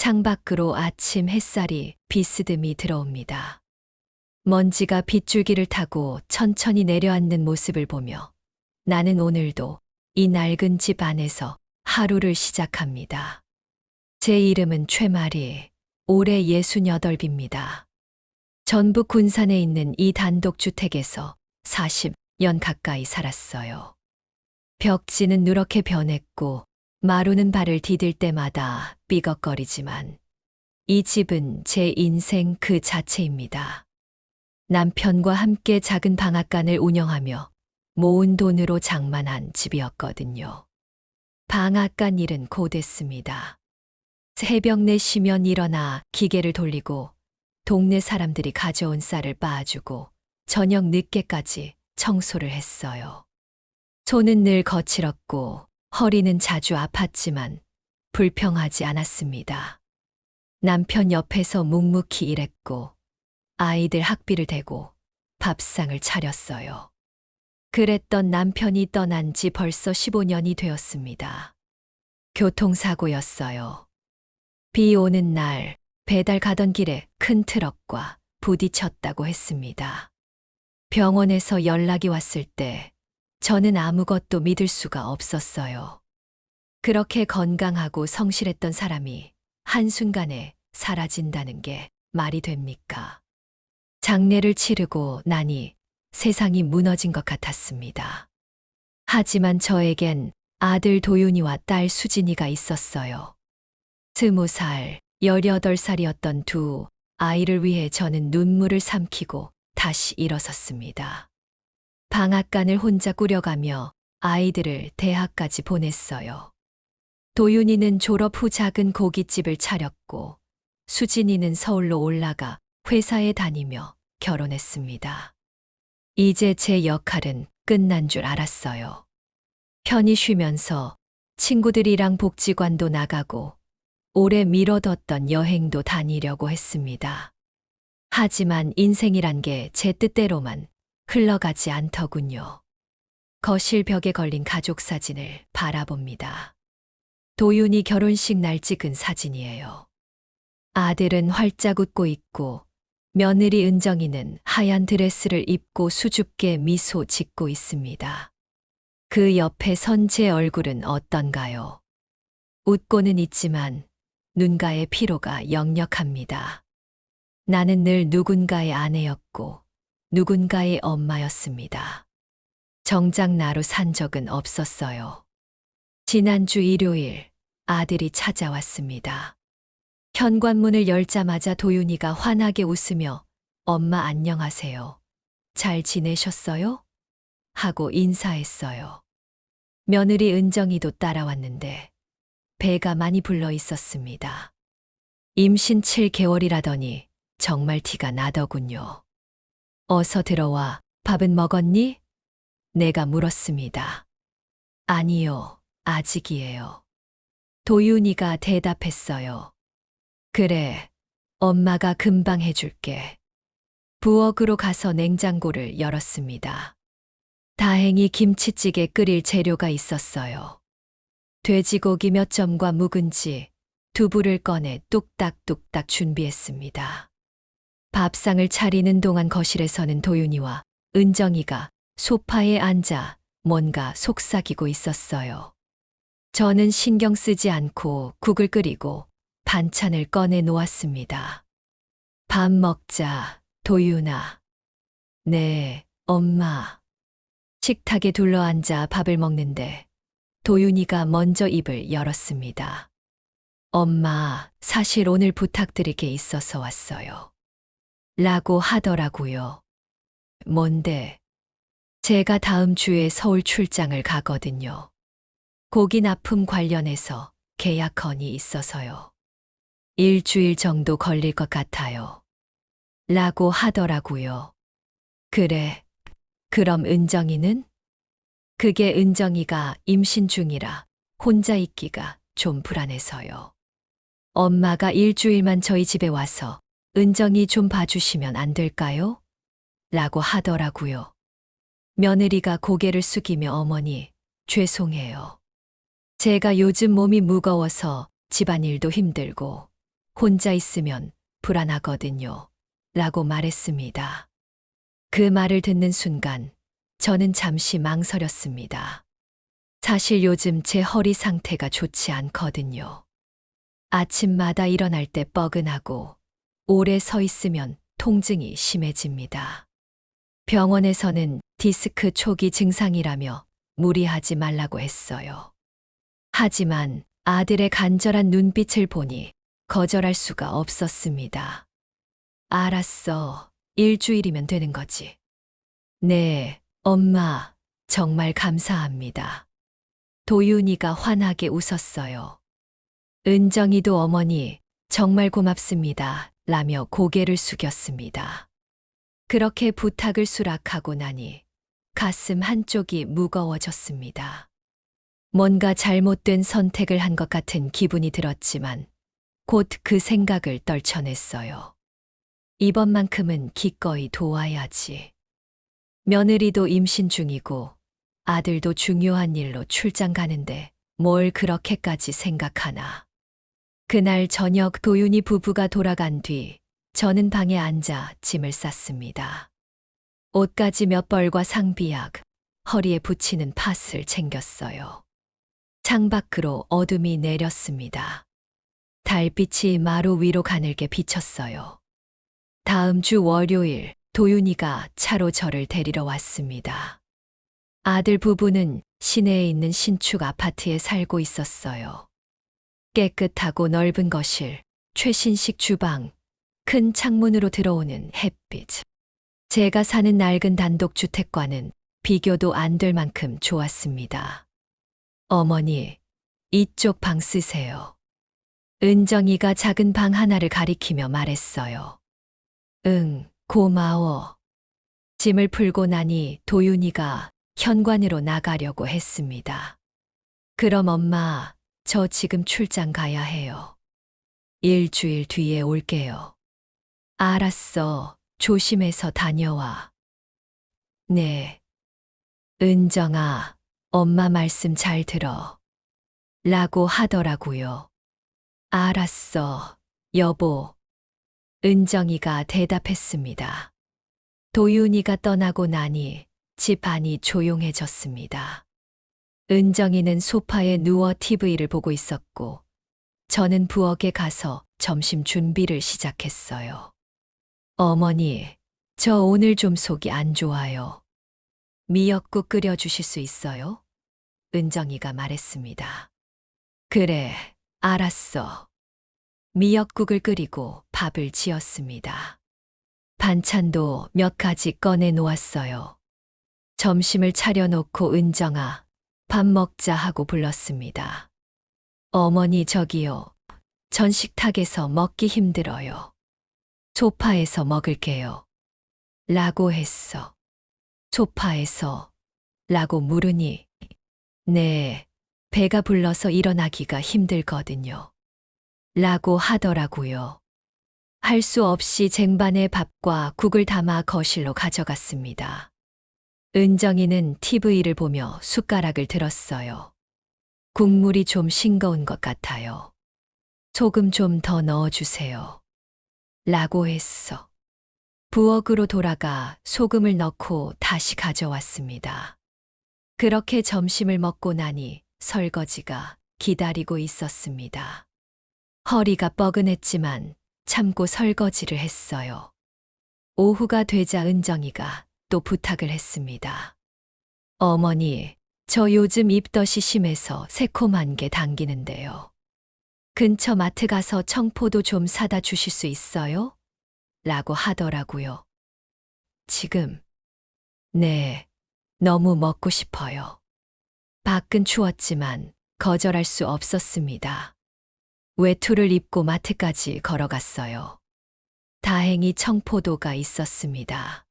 창밖으로 아침 햇살이 비스듬히 들어옵니다. 먼지가 빗줄기를 타고 천천히 내려앉는 모습을 보며 나는 오늘도 이 낡은 집 안에서 하루를 시작합니다. 제 이름은 최마리, 올해 68입니다. 전북 군산에 있는 이 단독주택에서 40년 가까이 살았어요. 벽지는 누렇게 변했고 마루는 발을 디딜 때마다 삐걱거리지만 이 집은 제 인생 그 자체입니다. 남편과 함께 작은 방앗간을 운영하며 모은 돈으로 장만한 집이었거든요. 방앗간 일은 고됐습니다. 새벽 4시면 일어나 기계를 돌리고 동네 사람들이 가져온 쌀을 빻아주고 저녁 늦게까지 청소를 했어요. 손은 늘 거칠었고 허리는 자주 아팠지만 불평하지 않았습니다. 남편 옆에서 묵묵히 일했고 아이들 학비를 대고 밥상을 차렸어요. 그랬던 남편이 떠난 지 벌써 15년이 되었습니다. 교통사고였어요. 비 오는 날 배달 가던 길에 큰 트럭과 부딪혔다고 했습니다. 병원에서 연락이 왔을 때 저는 아무것도 믿을 수가 없었어요. 그렇게 건강하고 성실했던 사람이 한순간에 사라진다는 게 말이 됩니까? 장례를 치르고 나니 세상이 무너진 것 같았습니다. 하지만 저에겐 아들 도윤이와 딸 수진이가 있었어요. 20살, 18살이었던 두 아이를 위해 저는 눈물을 삼키고 다시 일어섰습니다. 방앗간을 혼자 꾸려가며 아이들을 대학까지 보냈어요. 도윤이는 졸업 후 작은 고깃집을 차렸고 수진이는 서울로 올라가 회사에 다니며 결혼했습니다. 이제 제 역할은 끝난 줄 알았어요. 편히 쉬면서 친구들이랑 복지관도 나가고 오래 미뤄뒀던 여행도 다니려고 했습니다. 하지만 인생이란 게 제 뜻대로만 흘러가지 않더군요. 거실 벽에 걸린 가족 사진을 바라봅니다. 도윤이 결혼식 날 찍은 사진이에요. 아들은 활짝 웃고 있고 며느리 은정이는 하얀 드레스를 입고 수줍게 미소 짓고 있습니다. 그 옆에 선 제 얼굴은 어떤가요? 웃고는 있지만 눈가의 피로가 역력합니다. 나는 늘 누군가의 아내였고 누군가의 엄마였습니다. 정작 나로 산 적은 없었어요. 지난주 일요일 아들이 찾아왔습니다. 현관문을 열자마자 도윤이가 환하게 웃으며 엄마 안녕하세요. 잘 지내셨어요? 하고 인사했어요. 며느리 은정이도 따라왔는데 배가 많이 불러 있었습니다. 임신 7개월이라더니 정말 티가 나더군요. 어서 들어와. 밥은 먹었니? 내가 물었습니다. 아니요, 아직이에요. 도윤이가 대답했어요. 그래, 엄마가 금방 해줄게. 부엌으로 가서 냉장고를 열었습니다. 다행히 김치찌개 끓일 재료가 있었어요. 돼지고기 몇 점과 묵은지, 두부를 꺼내 뚝딱뚝딱 준비했습니다. 밥상을 차리는 동안 거실에서는 도윤이와 은정이가 소파에 앉아 뭔가 속삭이고 있었어요. 저는 신경 쓰지 않고 국을 끓이고 반찬을 꺼내 놓았습니다. 밥 먹자, 도윤아. 네, 엄마. 식탁에 둘러앉아 밥을 먹는데 도윤이가 먼저 입을 열었습니다. 엄마, 사실 오늘 부탁드릴 게 있어서 왔어요. 라고 하더라고요. 뭔데? 제가 다음 주에 서울 출장을 가거든요. 고기 납품 관련해서 계약 건이 있어서요. 일주일 정도 걸릴 것 같아요. 라고 하더라고요. 그래. 그럼 은정이는? 그게 은정이가 임신 중이라 혼자 있기가 좀 불안해서요. 엄마가 일주일만 저희 집에 와서 은정이 좀 봐주시면 안 될까요? 라고 하더라고요. 며느리가 고개를 숙이며 어머니, 죄송해요. 제가 요즘 몸이 무거워서 집안일도 힘들고 혼자 있으면 불안하거든요. 라고 말했습니다. 그 말을 듣는 순간 저는 잠시 망설였습니다. 사실 요즘 제 허리 상태가 좋지 않거든요. 아침마다 일어날 때 뻐근하고 오래 서 있으면 통증이 심해집니다. 병원에서는 디스크 초기 증상이라며 무리하지 말라고 했어요. 하지만 아들의 간절한 눈빛을 보니 거절할 수가 없었습니다. 알았어. 일주일이면 되는 거지. 네, 엄마, 정말 감사합니다. 도윤이가 환하게 웃었어요. 은정이도 어머니, 정말 고맙습니다. 라며 고개를 숙였습니다. 그렇게 부탁을 수락하고 나니 가슴 한쪽이 무거워졌습니다. 뭔가 잘못된 선택을 한 것 같은 기분이 들었지만 곧 그 생각을 떨쳐냈어요. 이번만큼은 기꺼이 도와야지. 며느리도 임신 중이고 아들도 중요한 일로 출장 가는데 뭘 그렇게까지 생각하나. 그날 저녁 도윤이 부부가 돌아간 뒤 저는 방에 앉아 짐을 쌌습니다. 옷가지 몇 벌과 상비약, 허리에 붙이는 팥을 챙겼어요. 창밖으로 어둠이 내렸습니다. 달빛이 마루 위로 가늘게 비쳤어요. 다음 주 월요일 도윤이가 차로 저를 데리러 왔습니다. 아들 부부는 시내에 있는 신축 아파트에 살고 있었어요. 깨끗하고 넓은 거실, 최신식 주방, 큰 창문으로 들어오는 햇빛. 제가 사는 낡은 단독주택과는 비교도 안 될 만큼 좋았습니다. 어머니, 이쪽 방 쓰세요. 은정이가 작은 방 하나를 가리키며 말했어요. 응, 고마워. 짐을 풀고 나니 도윤이가 현관으로 나가려고 했습니다. 그럼 엄마, 저 지금 출장 가야 해요. 일주일 뒤에 올게요. 알았어. 조심해서 다녀와. 네. 은정아, 엄마 말씀 잘 들어. 라고 하더라고요. 알았어, 여보. 은정이가 대답했습니다. 도윤이가 떠나고 나니 집 안이 조용해졌습니다. 은정이는 소파에 누워 TV를 보고 있었고, 저는 부엌에 가서 점심 준비를 시작했어요. 어머니, 저 오늘 좀 속이 안 좋아요. 미역국 끓여주실 수 있어요? 은정이가 말했습니다. 그래, 알았어. 미역국을 끓이고 밥을 지었습니다. 반찬도 몇 가지 꺼내 놓았어요. 점심을 차려놓고 은정아, 밥 먹자 하고 불렀습니다. 어머니 저기요. 전 식탁에서 먹기 힘들어요. 소파에서 먹을게요. 라고 했어. 소파에서? 라고 물으니, 네, 배가 불러서 일어나기가 힘들거든요. 라고 하더라고요. 할 수 없이 쟁반에 밥과 국을 담아 거실로 가져갔습니다. 은정이는 TV를 보며 숟가락을 들었어요. 국물이 좀 싱거운 것 같아요. 소금 좀 더 넣어주세요. 라고 했어. 부엌으로 돌아가 소금을 넣고 다시 가져왔습니다. 그렇게 점심을 먹고 나니 설거지가 기다리고 있었습니다. 허리가 뻐근했지만 참고 설거지를 했어요. 오후가 되자 은정이가 또 부탁을 했습니다. 어머니, 저 요즘 입덧이 심해서 새콤한 게 당기는데요. 근처 마트 가서 청포도 좀 사다 주실 수 있어요? 라고 하더라고요. 지금? 네, 너무 먹고 싶어요. 밖은 추웠지만 거절할 수 없었습니다. 외투를 입고 마트까지 걸어갔어요. 다행히 청포도가 있었습니다.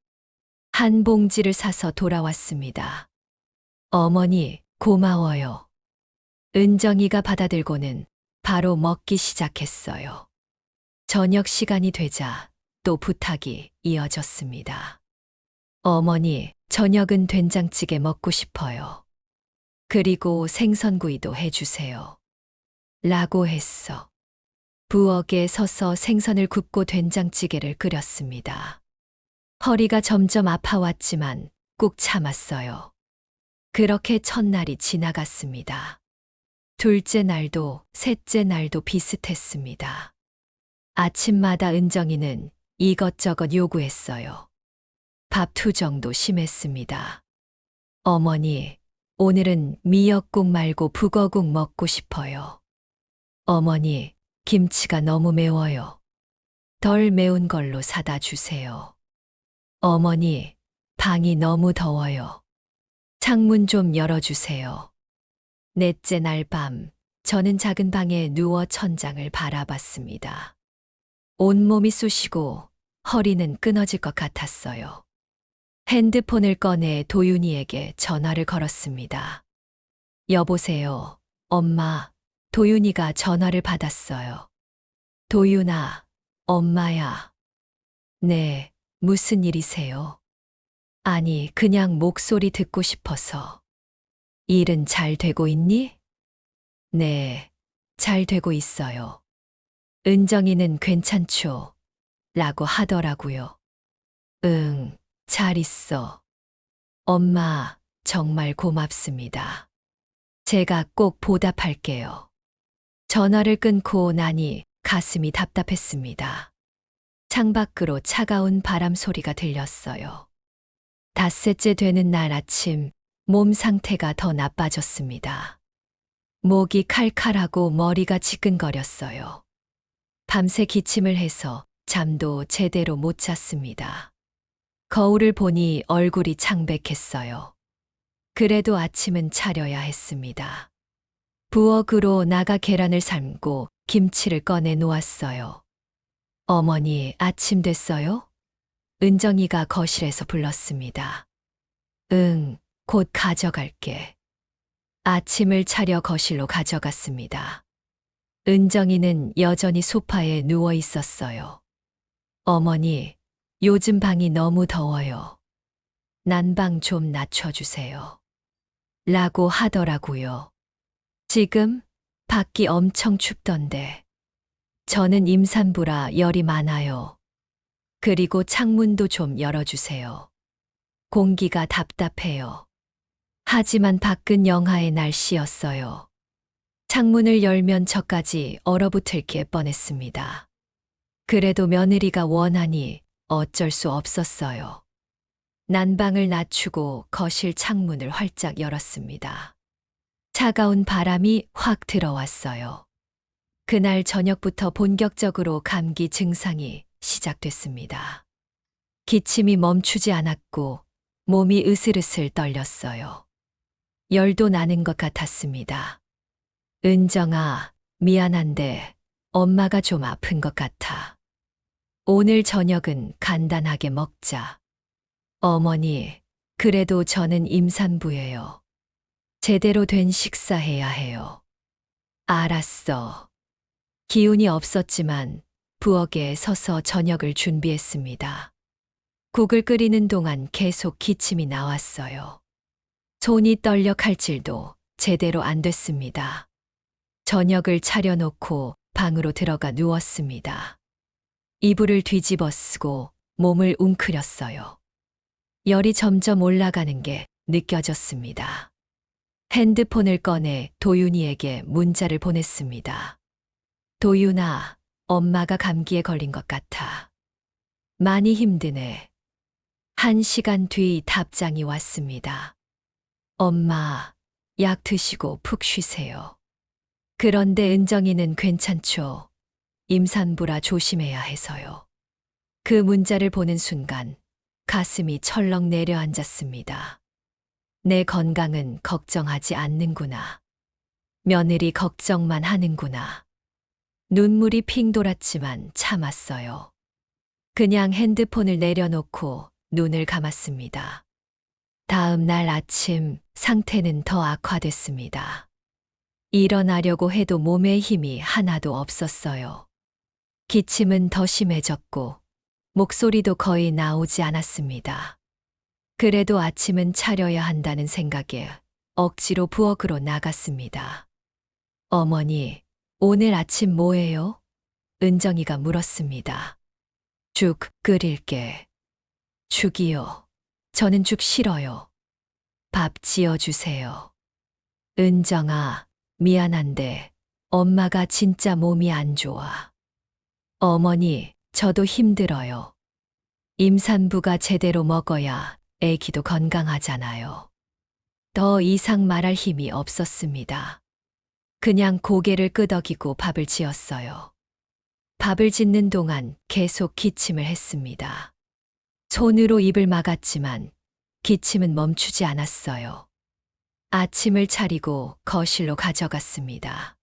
한 봉지를 사서 돌아왔습니다. 어머니, 고마워요. 은정이가 받아들고는 바로 먹기 시작했어요. 저녁 시간이 되자 또 부탁이 이어졌습니다. 어머니, 저녁은 된장찌개 먹고 싶어요. 그리고 생선구이도 해주세요. 라고 했어. 부엌에 서서 생선을 굽고 된장찌개를 끓였습니다. 허리가 점점 아파왔지만 꾹 참았어요. 그렇게 첫날이 지나갔습니다. 둘째 날도 셋째 날도 비슷했습니다. 아침마다 은정이는 이것저것 요구했어요. 밥 투정도 심했습니다. 어머니, 오늘은 미역국 말고 북어국 먹고 싶어요. 어머니, 김치가 너무 매워요. 덜 매운 걸로 사다 주세요. 어머니, 방이 너무 더워요. 창문 좀 열어주세요. 넷째 날 밤, 저는 작은 방에 누워 천장을 바라봤습니다. 온몸이 쑤시고 허리는 끊어질 것 같았어요. 핸드폰을 꺼내 도윤이에게 전화를 걸었습니다. 여보세요, 엄마. 도윤이가 전화를 받았어요. 도윤아, 엄마야. 네, 무슨 일이세요? 아니, 그냥 목소리 듣고 싶어서. 일은 잘 되고 있니? 네, 잘 되고 있어요. 은정이는 괜찮죠? 라고 하더라고요. 응, 잘 있어. 엄마, 정말 고맙습니다. 제가 꼭 보답할게요. 전화를 끊고 나니 가슴이 답답했습니다. 창밖으로 차가운 바람 소리가 들렸어요. 닷새째 되는 날 아침, 몸 상태가 더 나빠졌습니다. 목이 칼칼하고 머리가 지끈거렸어요. 밤새 기침을 해서 잠도 제대로 못 잤습니다. 거울을 보니 얼굴이 창백했어요. 그래도 아침은 차려야 했습니다. 부엌으로 나가 계란을 삶고 김치를 꺼내 놓았어요. 어머니, 아침 됐어요? 은정이가 거실에서 불렀습니다. 응, 곧 가져갈게. 아침을 차려 거실로 가져갔습니다. 은정이는 여전히 소파에 누워 있었어요. 어머니, 요즘 방이 너무 더워요. 난방 좀 낮춰주세요. 라고 하더라고요. 지금 밖이 엄청 춥던데. 저는 임산부라 열이 많아요. 그리고 창문도 좀 열어주세요. 공기가 답답해요. 하지만 밖은 영하의 날씨였어요. 창문을 열면 저까지 얼어붙을 게 뻔했습니다. 그래도 며느리가 원하니 어쩔 수 없었어요. 난방을 낮추고 거실 창문을 활짝 열었습니다. 차가운 바람이 확 들어왔어요. 그날 저녁부터 본격적으로 감기 증상이 시작됐습니다. 기침이 멈추지 않았고 몸이 으슬으슬 떨렸어요. 열도 나는 것 같았습니다. 은정아, 미안한데 엄마가 좀 아픈 것 같아. 오늘 저녁은 간단하게 먹자. 어머니, 그래도 저는 임산부예요. 제대로 된 식사해야 해요. 알았어. 기운이 없었지만 부엌에 서서 저녁을 준비했습니다. 국을 끓이는 동안 계속 기침이 나왔어요. 손이 떨려 칼질도 제대로 안 됐습니다. 저녁을 차려놓고 방으로 들어가 누웠습니다. 이불을 뒤집어 쓰고 몸을 웅크렸어요. 열이 점점 올라가는 게 느껴졌습니다. 핸드폰을 꺼내 도윤이에게 문자를 보냈습니다. 도윤아, 엄마가 감기에 걸린 것 같아. 많이 힘드네. 1시간 뒤 답장이 왔습니다. 엄마, 약 드시고 푹 쉬세요. 그런데 은정이는 괜찮죠? 임산부라 조심해야 해서요. 그 문자를 보는 순간 가슴이 철렁 내려앉았습니다. 내 건강은 걱정하지 않는구나. 며느리 걱정만 하는구나. 눈물이 핑 돌았지만 참았어요. 그냥 핸드폰을 내려놓고 눈을 감았습니다. 다음 날 아침 상태는 더 악화됐습니다. 일어나려고 해도 몸에 힘이 하나도 없었어요. 기침은 더 심해졌고 목소리도 거의 나오지 않았습니다. 그래도 아침은 차려야 한다는 생각에 억지로 부엌으로 나갔습니다. 어머니, 오늘 아침 뭐예요? 은정이가 물었습니다. 죽 끓일게. 죽이요. 저는 죽 싫어요. 밥 지어주세요. 은정아, 미안한데 엄마가 진짜 몸이 안 좋아. 어머니, 저도 힘들어요. 임산부가 제대로 먹어야 애기도 건강하잖아요. 더 이상 말할 힘이 없었습니다. 그냥 고개를 끄덕이고 밥을 지었어요. 밥을 짓는 동안 계속 기침을 했습니다. 손으로 입을 막았지만 기침은 멈추지 않았어요. 아침을 차리고 거실로 가져갔습니다.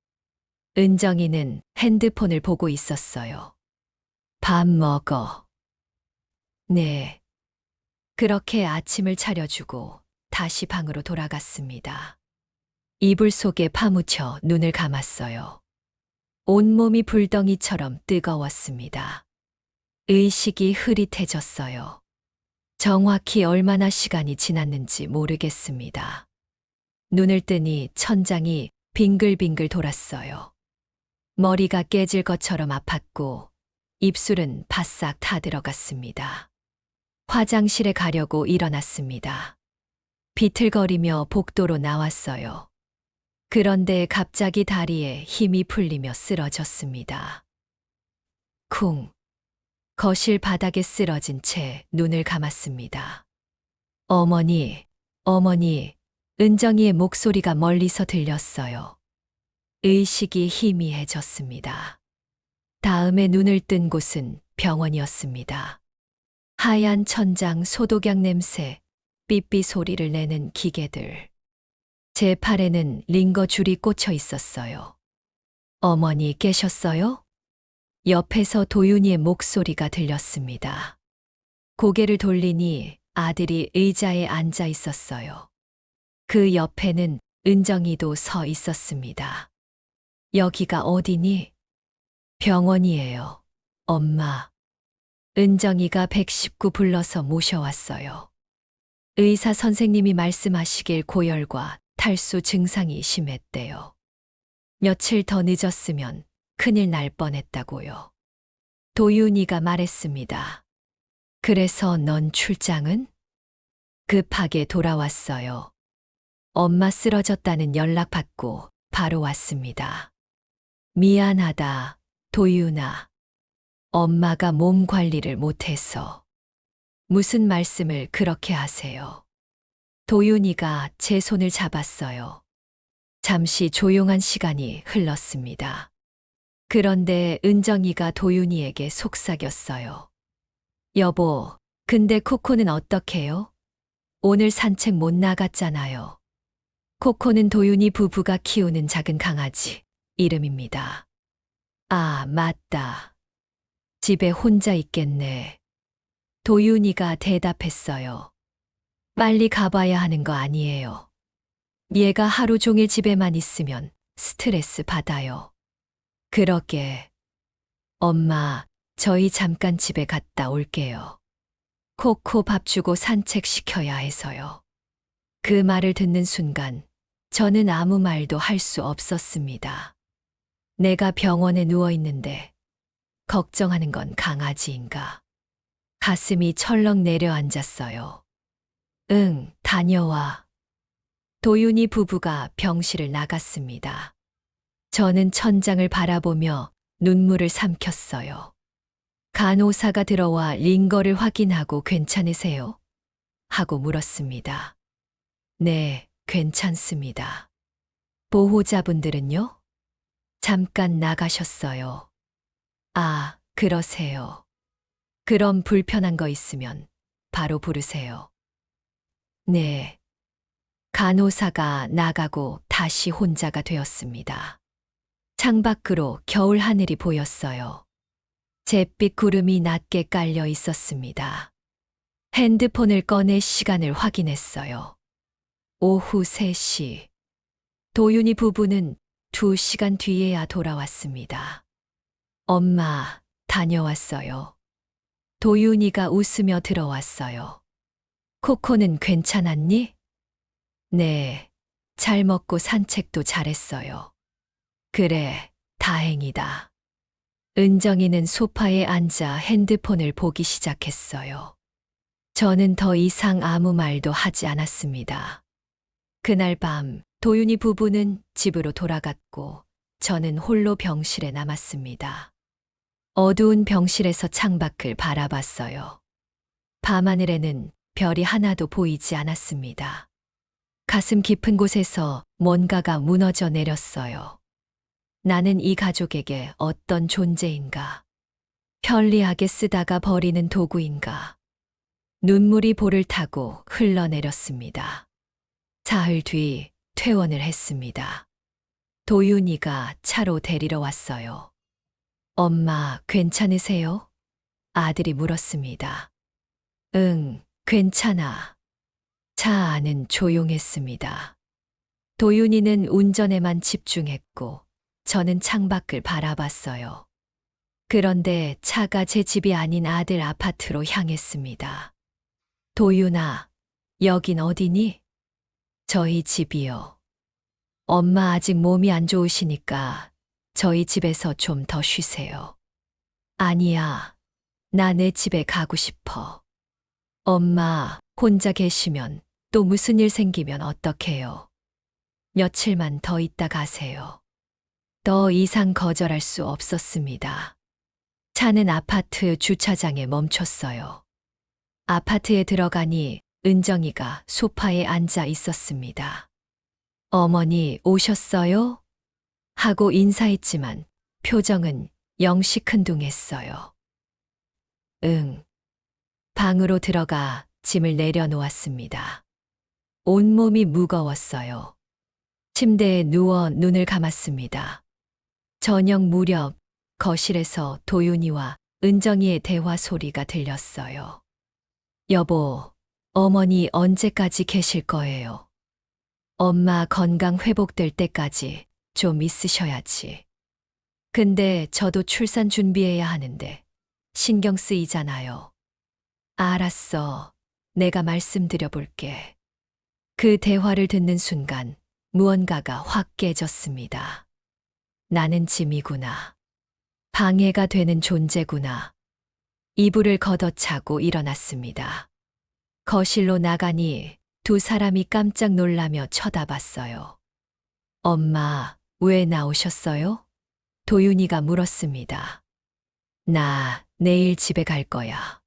은정이는 핸드폰을 보고 있었어요. 밥 먹어. 네. 그렇게 아침을 차려주고 다시 방으로 돌아갔습니다. 이불 속에 파묻혀 눈을 감았어요. 온몸이 불덩이처럼 뜨거웠습니다. 의식이 흐릿해졌어요. 정확히 얼마나 시간이 지났는지 모르겠습니다. 눈을 뜨니 천장이 빙글빙글 돌았어요. 머리가 깨질 것처럼 아팠고 입술은 바싹 타들어갔습니다. 화장실에 가려고 일어났습니다. 비틀거리며 복도로 나왔어요. 그런데 갑자기 다리에 힘이 풀리며 쓰러졌습니다. 쿵. 거실 바닥에 쓰러진 채 눈을 감았습니다. 어머니, 어머니, 은정이의 목소리가 멀리서 들렸어요. 의식이 희미해졌습니다. 다음에 눈을 뜬 곳은 병원이었습니다. 하얀 천장, 소독약 냄새, 삐삐 소리를 내는 기계들. 제 팔에는 링거 줄이 꽂혀 있었어요. 어머니 깨셨어요? 옆에서 도윤이의 목소리가 들렸습니다. 고개를 돌리니 아들이 의자에 앉아 있었어요. 그 옆에는 은정이도 서 있었습니다. 여기가 어디니? 병원이에요. 엄마. 은정이가 119 불러서 모셔왔어요. 의사 선생님이 말씀하시길 고열과 탈수 증상이 심했대요. 며칠 더 늦었으면 큰일 날 뻔했다고요. 도윤이가 말했습니다. 그래서 넌 출장은? 급하게 돌아왔어요. 엄마 쓰러졌다는 연락 받고 바로 왔습니다. 미안하다, 도윤아. 엄마가 몸 관리를 못해서. 무슨 말씀을 그렇게 하세요? 도윤이가 제 손을 잡았어요. 잠시 조용한 시간이 흘렀습니다. 그런데 은정이가 도윤이에게 속삭였어요. 여보, 근데 코코는 어떡해요? 오늘 산책 못 나갔잖아요. 코코는 도윤이 부부가 키우는 작은 강아지 이름입니다. 아, 맞다. 집에 혼자 있겠네. 도윤이가 대답했어요. 빨리 가봐야 하는 거 아니에요. 얘가 하루 종일 집에만 있으면 스트레스 받아요. 그러게. 엄마, 저희 잠깐 집에 갔다 올게요. 코코 밥 주고 산책시켜야 해서요. 그 말을 듣는 순간 저는 아무 말도 할 수 없었습니다. 내가 병원에 누워 있는데 걱정하는 건 강아지인가. 가슴이 철렁 내려앉았어요. 응, 다녀와. 도윤이 부부가 병실을 나갔습니다. 저는 천장을 바라보며 눈물을 삼켰어요. 간호사가 들어와 링거를 확인하고 괜찮으세요? 하고 물었습니다. 네, 괜찮습니다. 보호자분들은요? 잠깐 나가셨어요. 아, 그러세요. 그럼 불편한 거 있으면 바로 부르세요. 네. 간호사가 나가고 다시 혼자가 되었습니다. 창밖으로 겨울 하늘이 보였어요. 잿빛 구름이 낮게 깔려 있었습니다. 핸드폰을 꺼내 시간을 확인했어요. 오후 3시. 도윤이 부부는 2시간 뒤에야 돌아왔습니다. 엄마, 다녀왔어요. 도윤이가 웃으며 들어왔어요. 코코는 괜찮았니? 네, 잘 먹고 산책도 잘했어요. 그래, 다행이다. 은정이는 소파에 앉아 핸드폰을 보기 시작했어요. 저는 더 이상 아무 말도 하지 않았습니다. 그날 밤 도윤이 부부는 집으로 돌아갔고 저는 홀로 병실에 남았습니다. 어두운 병실에서 창밖을 바라봤어요. 밤하늘에는 별이 하나도 보이지 않았습니다. 가슴 깊은 곳에서 뭔가가 무너져 내렸어요. 나는 이 가족에게 어떤 존재인가? 편리하게 쓰다가 버리는 도구인가? 눈물이 볼을 타고 흘러내렸습니다. 사흘 뒤 퇴원을 했습니다. 도윤이가 차로 데리러 왔어요. 엄마, 괜찮으세요? 아들이 물었습니다. 응, 괜찮아. 차 안은 조용했습니다. 도윤이는 운전에만 집중했고, 저는 창밖을 바라봤어요. 그런데 차가 제 집이 아닌 아들 아파트로 향했습니다. 도윤아, 여긴 어디니? 저희 집이요. 엄마 아직 몸이 안 좋으시니까 저희 집에서 좀 더 쉬세요. 아니야, 나 내 집에 가고 싶어. 엄마, 혼자 계시면 또 무슨 일 생기면 어떡해요? 며칠만 더 있다 가세요. 더 이상 거절할 수 없었습니다. 차는 아파트 주차장에 멈췄어요. 아파트에 들어가니 은정이가 소파에 앉아 있었습니다. 어머니 오셨어요? 하고 인사했지만 표정은 영 시큰둥했어요. 응. 방으로 들어가 짐을 내려놓았습니다. 온몸이 무거웠어요. 침대에 누워 눈을 감았습니다. 저녁 무렵 거실에서 도윤이와 은정이의 대화 소리가 들렸어요. 여보, 어머니 언제까지 계실 거예요? 엄마 건강 회복될 때까지 좀 있으셔야지. 근데 저도 출산 준비해야 하는데 신경 쓰이잖아요. 알았어. 내가 말씀드려 볼게. 그 대화를 듣는 순간 무언가가 확 깨졌습니다. 나는 짐이구나. 방해가 되는 존재구나. 이불을 걷어차고 일어났습니다. 거실로 나가니 두 사람이 깜짝 놀라며 쳐다봤어요. 엄마, 왜 나오셨어요? 도윤이가 물었습니다. 나 내일 집에 갈 거야.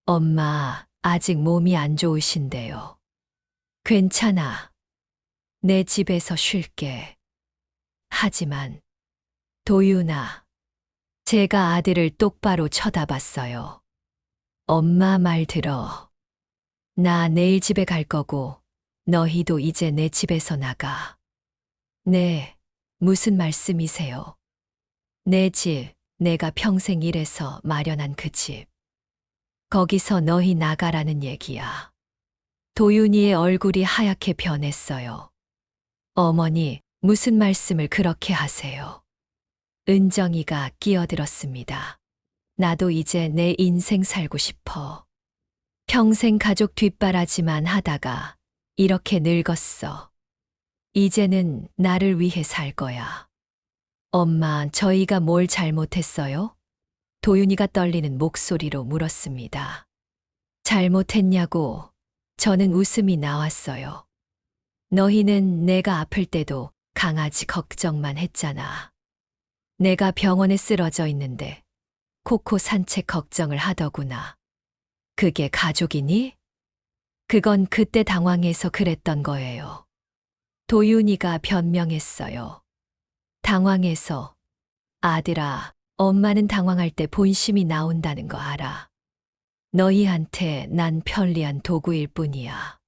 엄마, 아직 몸이 안 좋으신데요. 괜찮아. 내 집에서 쉴게. 하지만, 도윤아, 제가 아들을 똑바로 쳐다봤어요. 엄마 말 들어. 나 내일 집에 갈 거고, 너희도 이제 내 집에서 나가. 네, 무슨 말씀이세요? 내 집, 내가 평생 일해서 마련한 그 집. 거기서 너희 나가라는 얘기야. 도윤이의 얼굴이 하얗게 변했어요. 어머니, 무슨 말씀을 그렇게 하세요? 은정이가 끼어들었습니다. 나도 이제 내 인생 살고 싶어. 평생 가족 뒷바라지만 하다가 이렇게 늙었어. 이제는 나를 위해 살 거야. 엄마, 저희가 뭘 잘못했어요? 도윤이가 떨리는 목소리로 물었습니다. 잘못했냐고 저는 웃음이 나왔어요. 너희는 내가 아플 때도 강아지 걱정만 했잖아. 내가 병원에 쓰러져 있는데 코코 산책 걱정을 하더구나. 그게 가족이니? 그건 그때 당황해서 그랬던 거예요. 도윤이가 변명했어요. 당황해서. 아들아, 엄마는 당황할 때 본심이 나온다는 거 알아. 너희한테 난 편리한 도구일 뿐이야.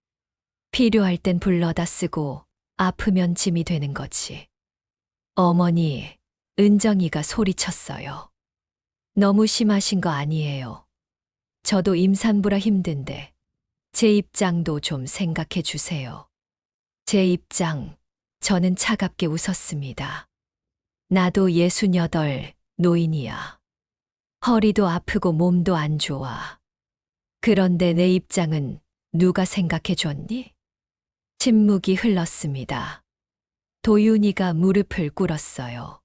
필요할 땐 불러다 쓰고 아프면 짐이 되는 거지. 어머니, 은정이가 소리쳤어요. 너무 심하신 거 아니에요. 저도 임산부라 힘든데 제 입장도 좀 생각해 주세요. 제 입장, 저는 차갑게 웃었습니다. 나도 68, 노인이야. 허리도 아프고 몸도 안 좋아. 그런데 내 입장은 누가 생각해 줬니? 침묵이 흘렀습니다. 도윤이가 무릎을 꿇었어요.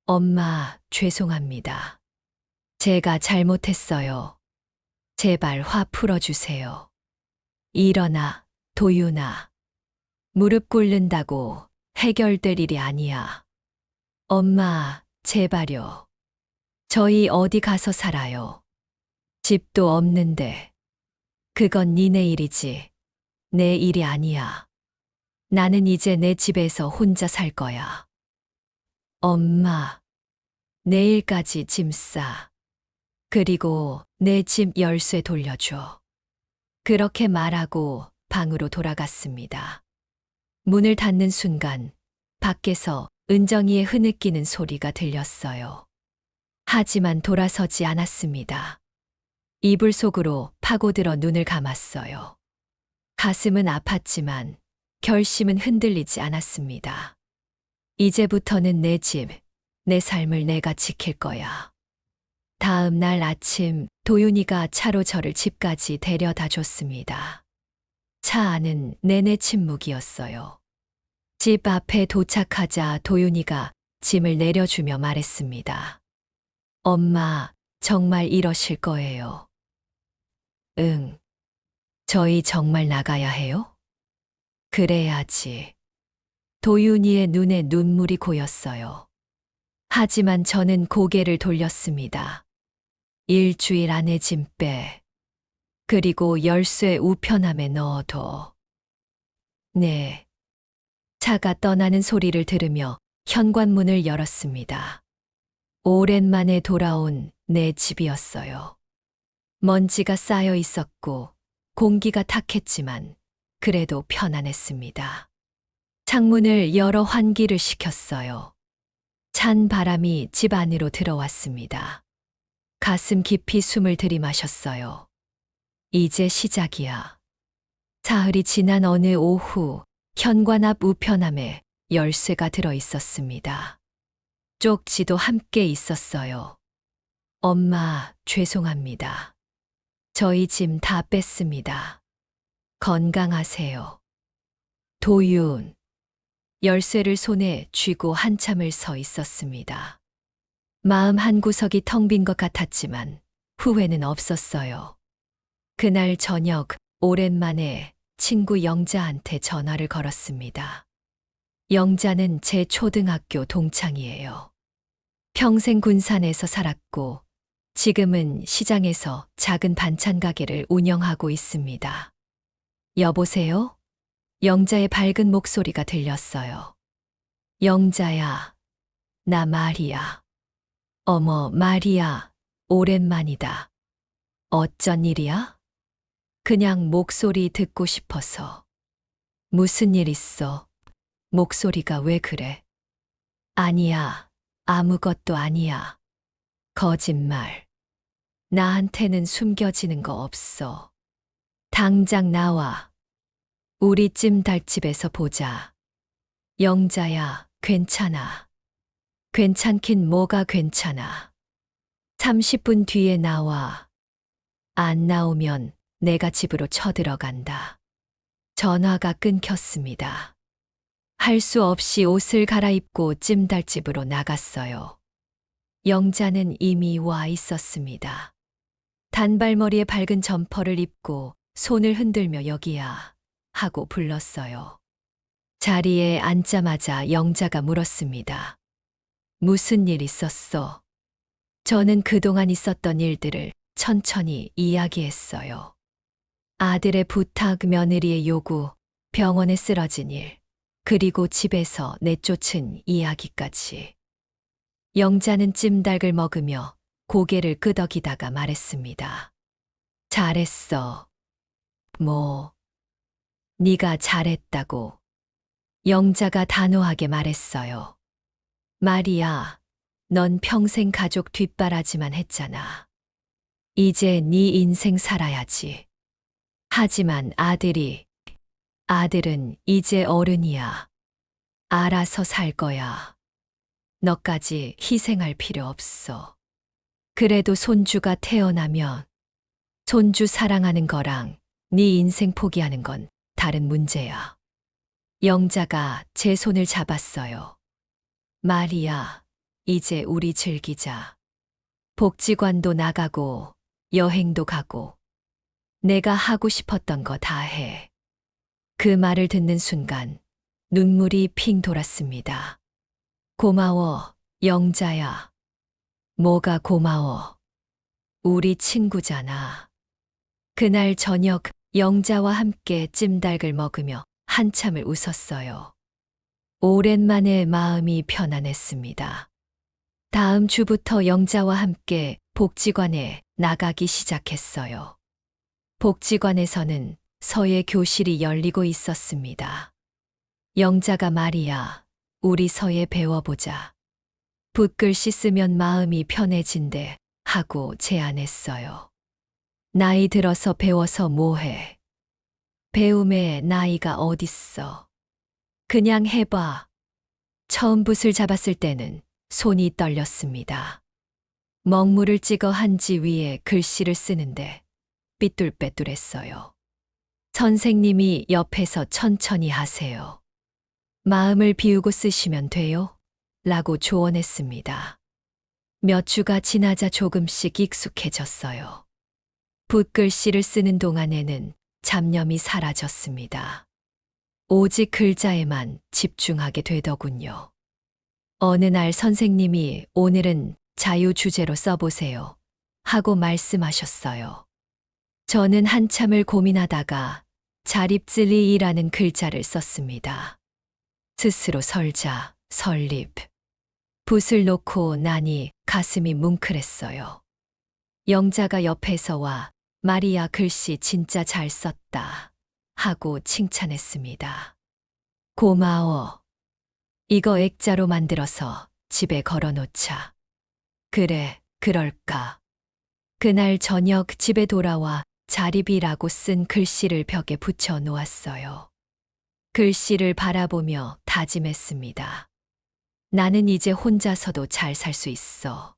엄마, 죄송합니다. 제가 잘못했어요. 제발 화 풀어주세요. 일어나, 도윤아. 무릎 꿇는다고 해결될 일이 아니야. 엄마, 제발요. 저희 어디 가서 살아요. 집도 없는데. 그건 니네 일이지. 내 일이 아니야. 나는 이제 내 집에서 혼자 살 거야. 엄마, 내일까지 짐 싸. 그리고 내 집 열쇠 돌려줘. 그렇게 말하고 방으로 돌아갔습니다. 문을 닫는 순간 밖에서 은정이의 흐느끼는 소리가 들렸어요. 하지만 돌아서지 않았습니다. 이불 속으로 파고들어 눈을 감았어요. 가슴은 아팠지만 결심은 흔들리지 않았습니다. 이제부터는 내 집, 내 삶을 내가 지킬 거야. 다음 날 아침 도윤이가 차로 저를 집까지 데려다 줬습니다. 차 안은 내내 침묵이었어요. 집 앞에 도착하자 도윤이가 짐을 내려주며 말했습니다. 엄마, 정말 이러실 거예요? 응. 저희 정말 나가야 해요? 그래야지. 도윤이의 눈에 눈물이 고였어요. 하지만 저는 고개를 돌렸습니다. 일주일 안에 짐 빼. 그리고 열쇠 우편함에 넣어둬. 네. 차가 떠나는 소리를 들으며 현관문을 열었습니다. 오랜만에 돌아온 내 집이었어요. 먼지가 쌓여 있었고 공기가 탁했지만 그래도 편안했습니다. 창문을 열어 환기를 시켰어요. 찬 바람이 집 안으로 들어왔습니다. 가슴 깊이 숨을 들이마셨어요. 이제 시작이야. 사흘이 지난 어느 오후 현관 앞 우편함에 열쇠가 들어 있었습니다. 쪽지도 함께 있었어요. 엄마, 죄송합니다. 저희 짐 다 뺐습니다. 건강하세요. 도윤. 열쇠를 손에 쥐고 한참을 서 있었습니다. 마음 한구석이 텅 빈 것 같았지만 후회는 없었어요. 그날 저녁 오랜만에 친구 영자한테 전화를 걸었습니다. 영자는 제 초등학교 동창이에요. 평생 군산에서 살았고 지금은 시장에서 작은 반찬 가게를 운영하고 있습니다. 여보세요? 영자의 밝은 목소리가 들렸어요. 영자야, 나 마리야. 어머, 마리야, 오랜만이다. 어쩐 일이야? 그냥 목소리 듣고 싶어서. 무슨 일 있어? 목소리가 왜 그래? 아니야, 아무것도 아니야. 거짓말. 나한테는 숨겨지는 거 없어. 당장 나와. 우리 찜닭집에서 보자. 영자야, 괜찮아. 괜찮긴 뭐가 괜찮아. 30분 뒤에 나와. 안 나오면 내가 집으로 쳐들어간다. 전화가 끊겼습니다. 할 수 없이 옷을 갈아입고 찜닭집으로 나갔어요. 영자는 이미 와 있었습니다. 단발머리에 밝은 점퍼를 입고 손을 흔들며 여기야 하고 불렀어요. 자리에 앉자마자 영자가 물었습니다. 무슨 일 있었어? 저는 그동안 있었던 일들을 천천히 이야기했어요. 아들의 부탁, 며느리의 요구, 병원에 쓰러진 일, 그리고 집에서 내쫓은 이야기까지. 영자는 찜닭을 먹으며 고개를 끄덕이다가 말했습니다. 잘했어. 뭐, 네가 잘했다고. 영자가 단호하게 말했어요. 마리야, 넌 평생 가족 뒷바라지만 했잖아. 이제 네 인생 살아야지. 하지만 아들은 이제 어른이야. 알아서 살 거야. 너까지 희생할 필요 없어. 그래도 손주가 태어나면 손주 사랑하는 거랑 네 인생 포기하는 건 다른 문제야. 영자가 제 손을 잡았어요. 마리야, 이제 우리 즐기자. 복지관도 나가고, 여행도 가고, 내가 하고 싶었던 거 다 해. 그 말을 듣는 순간, 눈물이 핑 돌았습니다. 고마워, 영자야. 뭐가 고마워. 우리 친구잖아. 그날 저녁 영자와 함께 찜닭을 먹으며 한참을 웃었어요. 오랜만에 마음이 편안했습니다. 다음 주부터 영자와 함께 복지관에 나가기 시작했어요. 복지관에서는 서예 교실이 열리고 있었습니다. 영자가 말이야, 우리 서예 배워보자. 붓글씨 쓰면 마음이 편해진대 하고 제안했어요. 나이 들어서 배워서 뭐해? 배움에 나이가 어딨어. 그냥 해봐. 처음 붓을 잡았을 때는 손이 떨렸습니다. 먹물을 찍어 한지 위에 글씨를 쓰는데 삐뚤빼뚤했어요. 선생님이 옆에서 천천히 하세요. 마음을 비우고 쓰시면 돼요. 라고 조언했습니다. 몇 주가 지나자 조금씩 익숙해졌어요. 붓글씨를 쓰는 동안에는 잡념이 사라졌습니다. 오직 글자에만 집중하게 되더군요. 어느 날 선생님이 오늘은 자유 주제로 써보세요. 하고 말씀하셨어요. 저는 한참을 고민하다가 자립질리이라는 글자를 썼습니다. 스스로 설자, 설립. 붓을 놓고 나니 가슴이 뭉클했어요. 영자가 옆에서 와 마리아 글씨 진짜 잘 썼다 하고 칭찬했습니다. 고마워. 이거 액자로 만들어서 집에 걸어놓자. 그래, 그럴까. 그날 저녁 집에 돌아와 자립이라고 쓴 글씨를 벽에 붙여 놓았어요. 글씨를 바라보며 다짐했습니다. 나는 이제 혼자서도 잘 살 수 있어.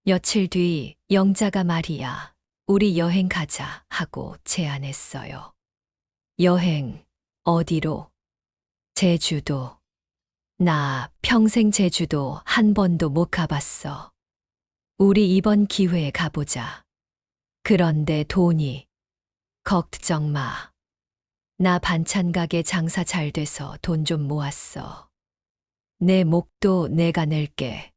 며칠 뒤 영자가 말이야, 우리 여행 가자 하고 제안했어요. 여행, 어디로? 제주도. 나 평생 제주도 한 번도 못 가봤어. 우리 이번 기회에 가보자. 그런데 돈이. 걱정 마. 나 반찬 가게 장사 잘 돼서 돈 좀 모았어. 내 목도 내가 낼게.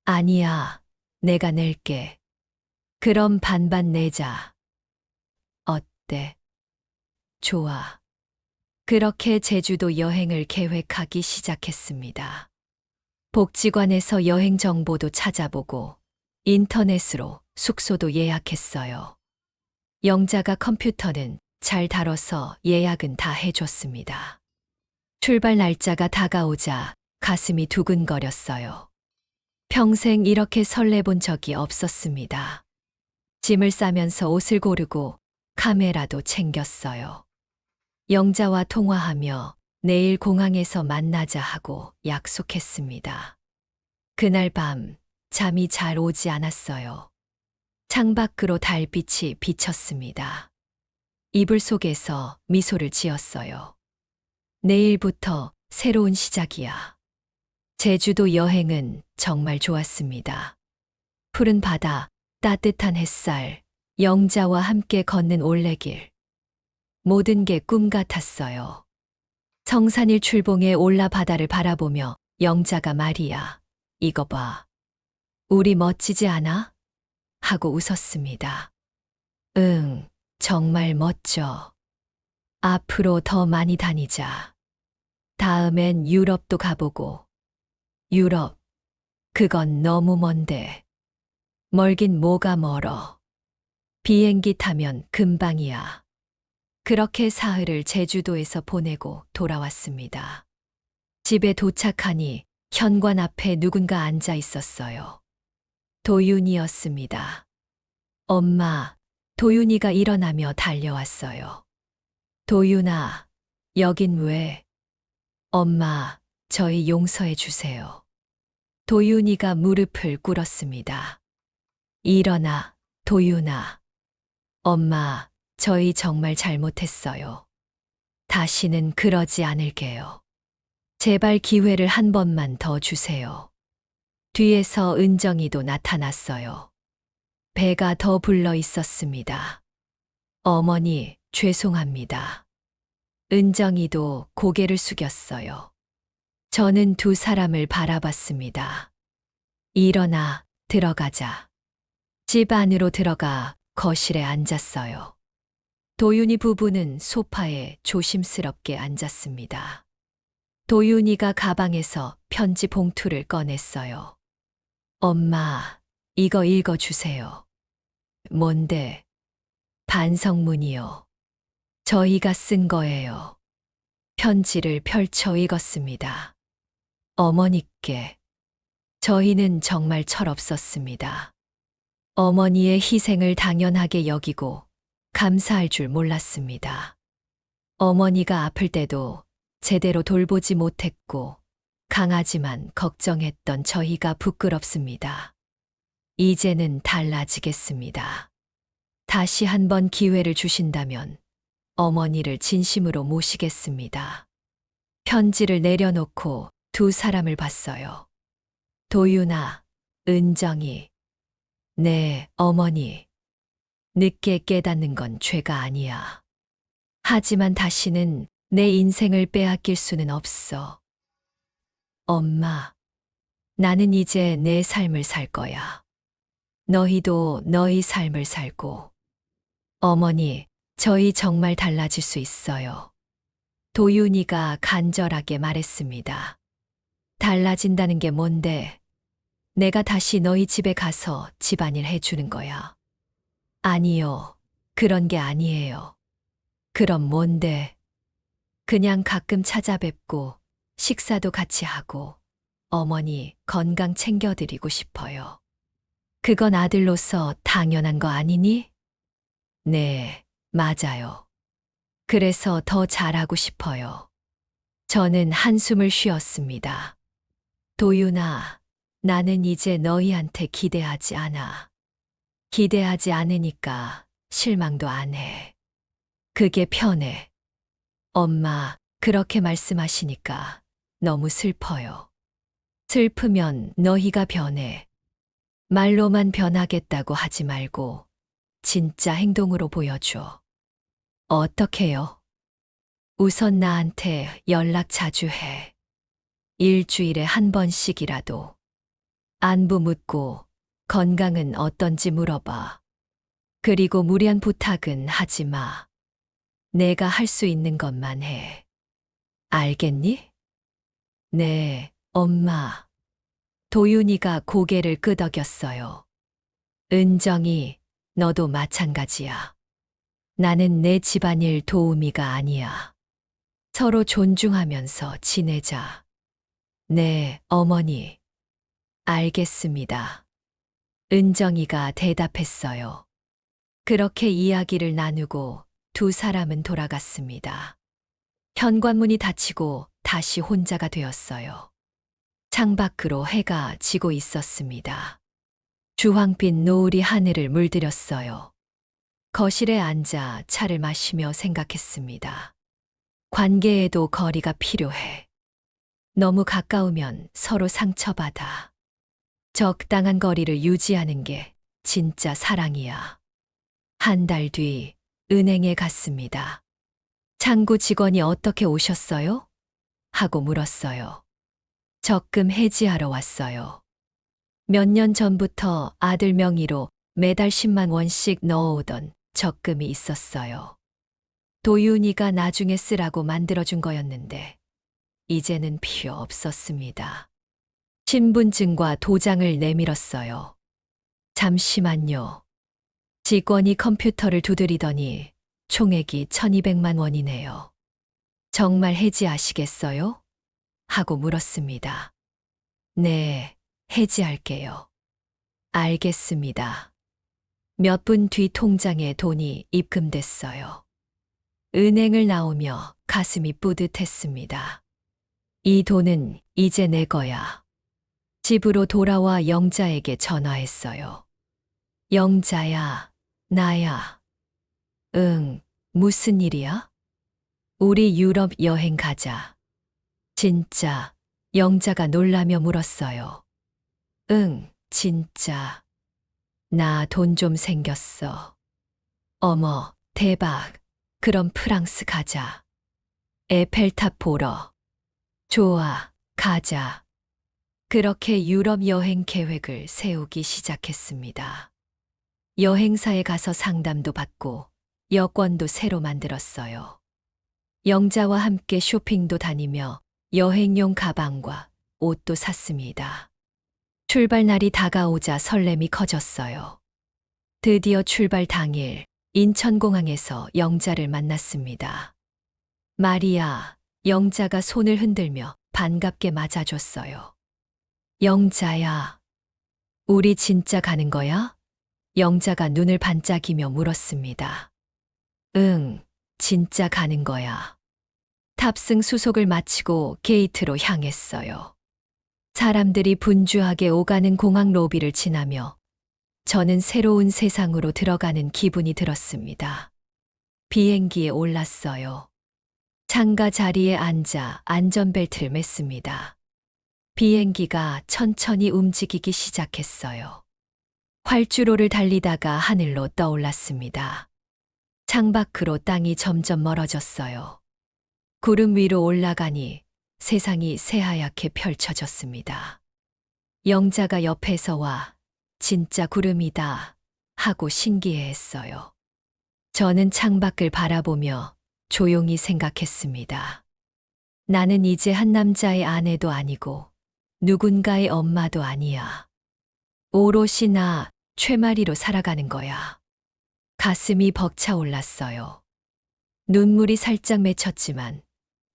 아니야, 내가 낼게. 그럼 반반 내자. 어때? 좋아. 그렇게 제주도 여행을 계획하기 시작했습니다. 복지관에서 여행 정보도 찾아보고 인터넷으로 숙소도 예약했어요. 영자가 컴퓨터는 잘 다뤄서 예약은 다 해줬습니다. 출발 날짜가 다가오자 가슴이 두근거렸어요. 평생 이렇게 설레본 적이 없었습니다. 짐을 싸면서 옷을 고르고 카메라도 챙겼어요. 영자와 통화하며 내일 공항에서 만나자 하고 약속했습니다. 그날 밤 잠이 잘 오지 않았어요. 창밖으로 달빛이 비쳤습니다. 이불 속에서 미소를 지었어요. 내일부터 새로운 시작이야. 제주도 여행은 정말 좋았습니다. 푸른 바다, 따뜻한 햇살, 영자와 함께 걷는 올레길. 모든 게 꿈 같았어요. 성산일 출봉에 올라 바다를 바라보며 영자가 말이야, 이거 봐. 우리 멋지지 않아? 하고 웃었습니다. 응, 정말 멋져. 앞으로 더 많이 다니자. 다음엔 유럽도 가보고. 유럽, 그건 너무 먼데. 멀긴 뭐가 멀어. 비행기 타면 금방이야. 그렇게 사흘을 제주도에서 보내고 돌아왔습니다. 집에 도착하니 현관 앞에 누군가 앉아 있었어요. 도윤이었습니다. 엄마, 도윤이가 일어나며 달려왔어요. 도윤아, 여긴 왜? 엄마, 저희 용서해 주세요. 도윤이가 무릎을 꿇었습니다. 일어나, 도윤아. 엄마, 저희 정말 잘못했어요. 다시는 그러지 않을게요. 제발 기회를 한 번만 더 주세요. 뒤에서 은정이도 나타났어요. 배가 더 불러 있었습니다. 어머니, 죄송합니다. 은정이도 고개를 숙였어요. 저는 두 사람을 바라봤습니다. 일어나, 들어가자. 집 안으로 들어가 거실에 앉았어요. 도윤이 부부는 소파에 조심스럽게 앉았습니다. 도윤이가 가방에서 편지 봉투를 꺼냈어요. 엄마, 이거 읽어주세요. 뭔데? 반성문이요. 저희가 쓴 거예요. 편지를 펼쳐 읽었습니다. 어머니께. 저희는 정말 철없었습니다. 어머니의 희생을 당연하게 여기고 감사할 줄 몰랐습니다. 어머니가 아플 때도 제대로 돌보지 못했고 강하지만 걱정했던 저희가 부끄럽습니다. 이제는 달라지겠습니다. 다시 한번 기회를 주신다면 어머니를 진심으로 모시겠습니다. 편지를 내려놓고 두 사람을 봤어요. 도윤아, 은정이. 네, 어머니. 늦게 깨닫는 건 죄가 아니야. 하지만 다시는 내 인생을 빼앗길 수는 없어. 엄마, 나는 이제 내 삶을 살 거야. 너희도 너희 삶을 살고. 어머니, 저희 정말 달라질 수 있어요. 도윤이가 간절하게 말했습니다. 달라진다는 게 뭔데? 내가 다시 너희 집에 가서 집안일 해주는 거야. 아니요, 그런 게 아니에요. 그럼 뭔데? 그냥 가끔 찾아뵙고 식사도 같이 하고 어머니 건강 챙겨드리고 싶어요. 그건 아들로서 당연한 거 아니니? 네, 맞아요. 그래서 더 잘하고 싶어요. 저는 한숨을 쉬었습니다. 도윤아, 나는 이제 너희한테 기대하지 않아. 기대하지 않으니까 실망도 안 해. 그게 편해. 엄마, 그렇게 말씀하시니까 너무 슬퍼요. 슬프면 너희가 변해. 말로만 변하겠다고 하지 말고 진짜 행동으로 보여줘. 어떻게요? 우선 나한테 연락 자주 해. 일주일에 한 번씩이라도. 안부 묻고 건강은 어떤지 물어봐. 그리고 무리한 부탁은 하지 마. 내가 할 수 있는 것만 해. 알겠니? 네, 엄마. 도윤이가 고개를 끄덕였어요. 은정이, 너도 마찬가지야. 나는 내 집안일 도우미가 아니야. 서로 존중하면서 지내자. 네, 어머니. 알겠습니다. 은정이가 대답했어요. 그렇게 이야기를 나누고 두 사람은 돌아갔습니다. 현관문이 닫히고 다시 혼자가 되었어요. 창밖으로 해가 지고 있었습니다. 주황빛 노을이 하늘을 물들였어요. 거실에 앉아 차를 마시며 생각했습니다. 관계에도 거리가 필요해. 너무 가까우면 서로 상처받아. 적당한 거리를 유지하는 게 진짜 사랑이야. 한 달 뒤 은행에 갔습니다. 창구 직원이 어떻게 오셨어요? 하고 물었어요. 적금 해지하러 왔어요. 몇 년 전부터 아들 명의로 매달 10만 원씩 넣어오던 적금이 있었어요. 도윤이가 나중에 쓰라고 만들어준 거였는데 이제는 필요 없었습니다. 신분증과 도장을 내밀었어요. 잠시만요. 직원이 컴퓨터를 두드리더니 총액이 1200만 원이네요. 정말 해지하시겠어요? 하고 물었습니다. 네, 해지할게요. 알겠습니다. 몇 분 뒤 통장에 돈이 입금됐어요. 은행을 나오며 가슴이 뿌듯했습니다. 이 돈은 이제 내 거야. 집으로 돌아와 영자에게 전화했어요. 영자야, 나야. 응, 무슨 일이야? 우리 유럽 여행 가자. 진짜, 영자가 놀라며 물었어요. 응, 진짜. 나 돈 좀 생겼어. 어머, 대박. 그럼 프랑스 가자. 에펠탑 보러. 좋아, 가자. 그렇게 유럽 여행 계획을 세우기 시작했습니다. 여행사에 가서 상담도 받고 여권도 새로 만들었어요. 영자와 함께 쇼핑도 다니며 여행용 가방과 옷도 샀습니다. 출발 날이 다가오자 설렘이 커졌어요. 드디어 출발 당일 인천공항에서 영자를 만났습니다. 마리아, 영자가 손을 흔들며 반갑게 맞아줬어요. 영자야, 우리 진짜 가는 거야? 영자가 눈을 반짝이며 물었습니다. 응, 진짜 가는 거야. 탑승 수속을 마치고 게이트로 향했어요. 사람들이 분주하게 오가는 공항 로비를 지나며 저는 새로운 세상으로 들어가는 기분이 들었습니다. 비행기에 올랐어요. 창가 자리에 앉아 안전벨트를 맸습니다. 비행기가 천천히 움직이기 시작했어요. 활주로를 달리다가 하늘로 떠올랐습니다. 창밖으로 땅이 점점 멀어졌어요. 구름 위로 올라가니 세상이 새하얗게 펼쳐졌습니다. 영자가 옆에서 와 진짜 구름이다 하고 신기해했어요. 저는 창밖을 바라보며 조용히 생각했습니다. 나는 이제 한 남자의 아내도 아니고 누군가의 엄마도 아니야. 오롯이 나 최마리로 살아가는 거야. 가슴이 벅차올랐어요. 눈물이 살짝 맺혔지만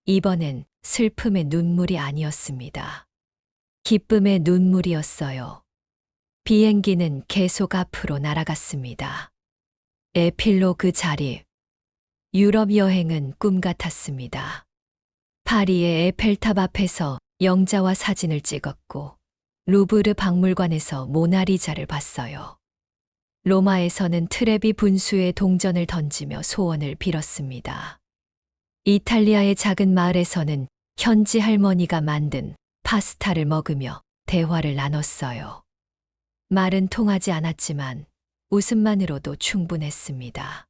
이번엔 슬픔의 눈물이 아니었습니다. 기쁨의 눈물이었어요. 비행기는 계속 앞으로 날아갔습니다. 에필로그 자리. 유럽 여행은 꿈 같았습니다. 파리의 에펠탑 앞에서 영자와 사진을 찍었고 루브르 박물관에서 모나리자를 봤어요. 로마에서는 트레비 분수에 동전을 던지며 소원을 빌었습니다. 이탈리아의 작은 마을에서는 현지 할머니가 만든 파스타를 먹으며 대화를 나눴어요. 말은 통하지 않았지만 웃음만으로도 충분했습니다.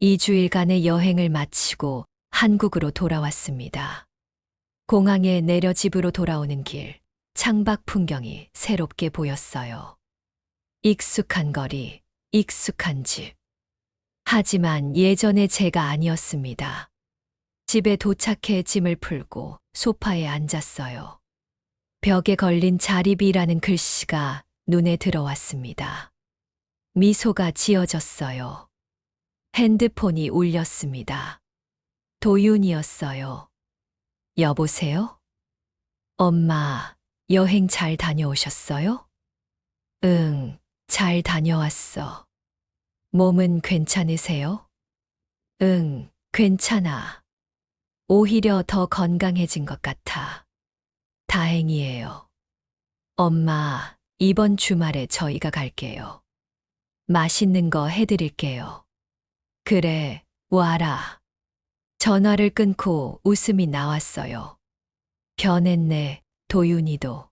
2주일간의 여행을 마치고 한국으로 돌아왔습니다. 공항에 내려 집으로 돌아오는 길, 창밖 풍경이 새롭게 보였어요. 익숙한 거리, 익숙한 집. 하지만 예전의 제가 아니었습니다. 집에 도착해 짐을 풀고 소파에 앉았어요. 벽에 걸린 자립이라는 글씨가 눈에 들어왔습니다. 미소가 지어졌어요. 핸드폰이 울렸습니다. 도윤이었어요. 여보세요? 엄마, 여행 잘 다녀오셨어요? 응, 잘 다녀왔어. 몸은 괜찮으세요? 응, 괜찮아. 오히려 더 건강해진 것 같아. 다행이에요. 엄마, 이번 주말에 저희가 갈게요. 맛있는 거 해드릴게요. 그래, 와라. 전화를 끊고 웃음이 나왔어요. 변했네, 도윤이도.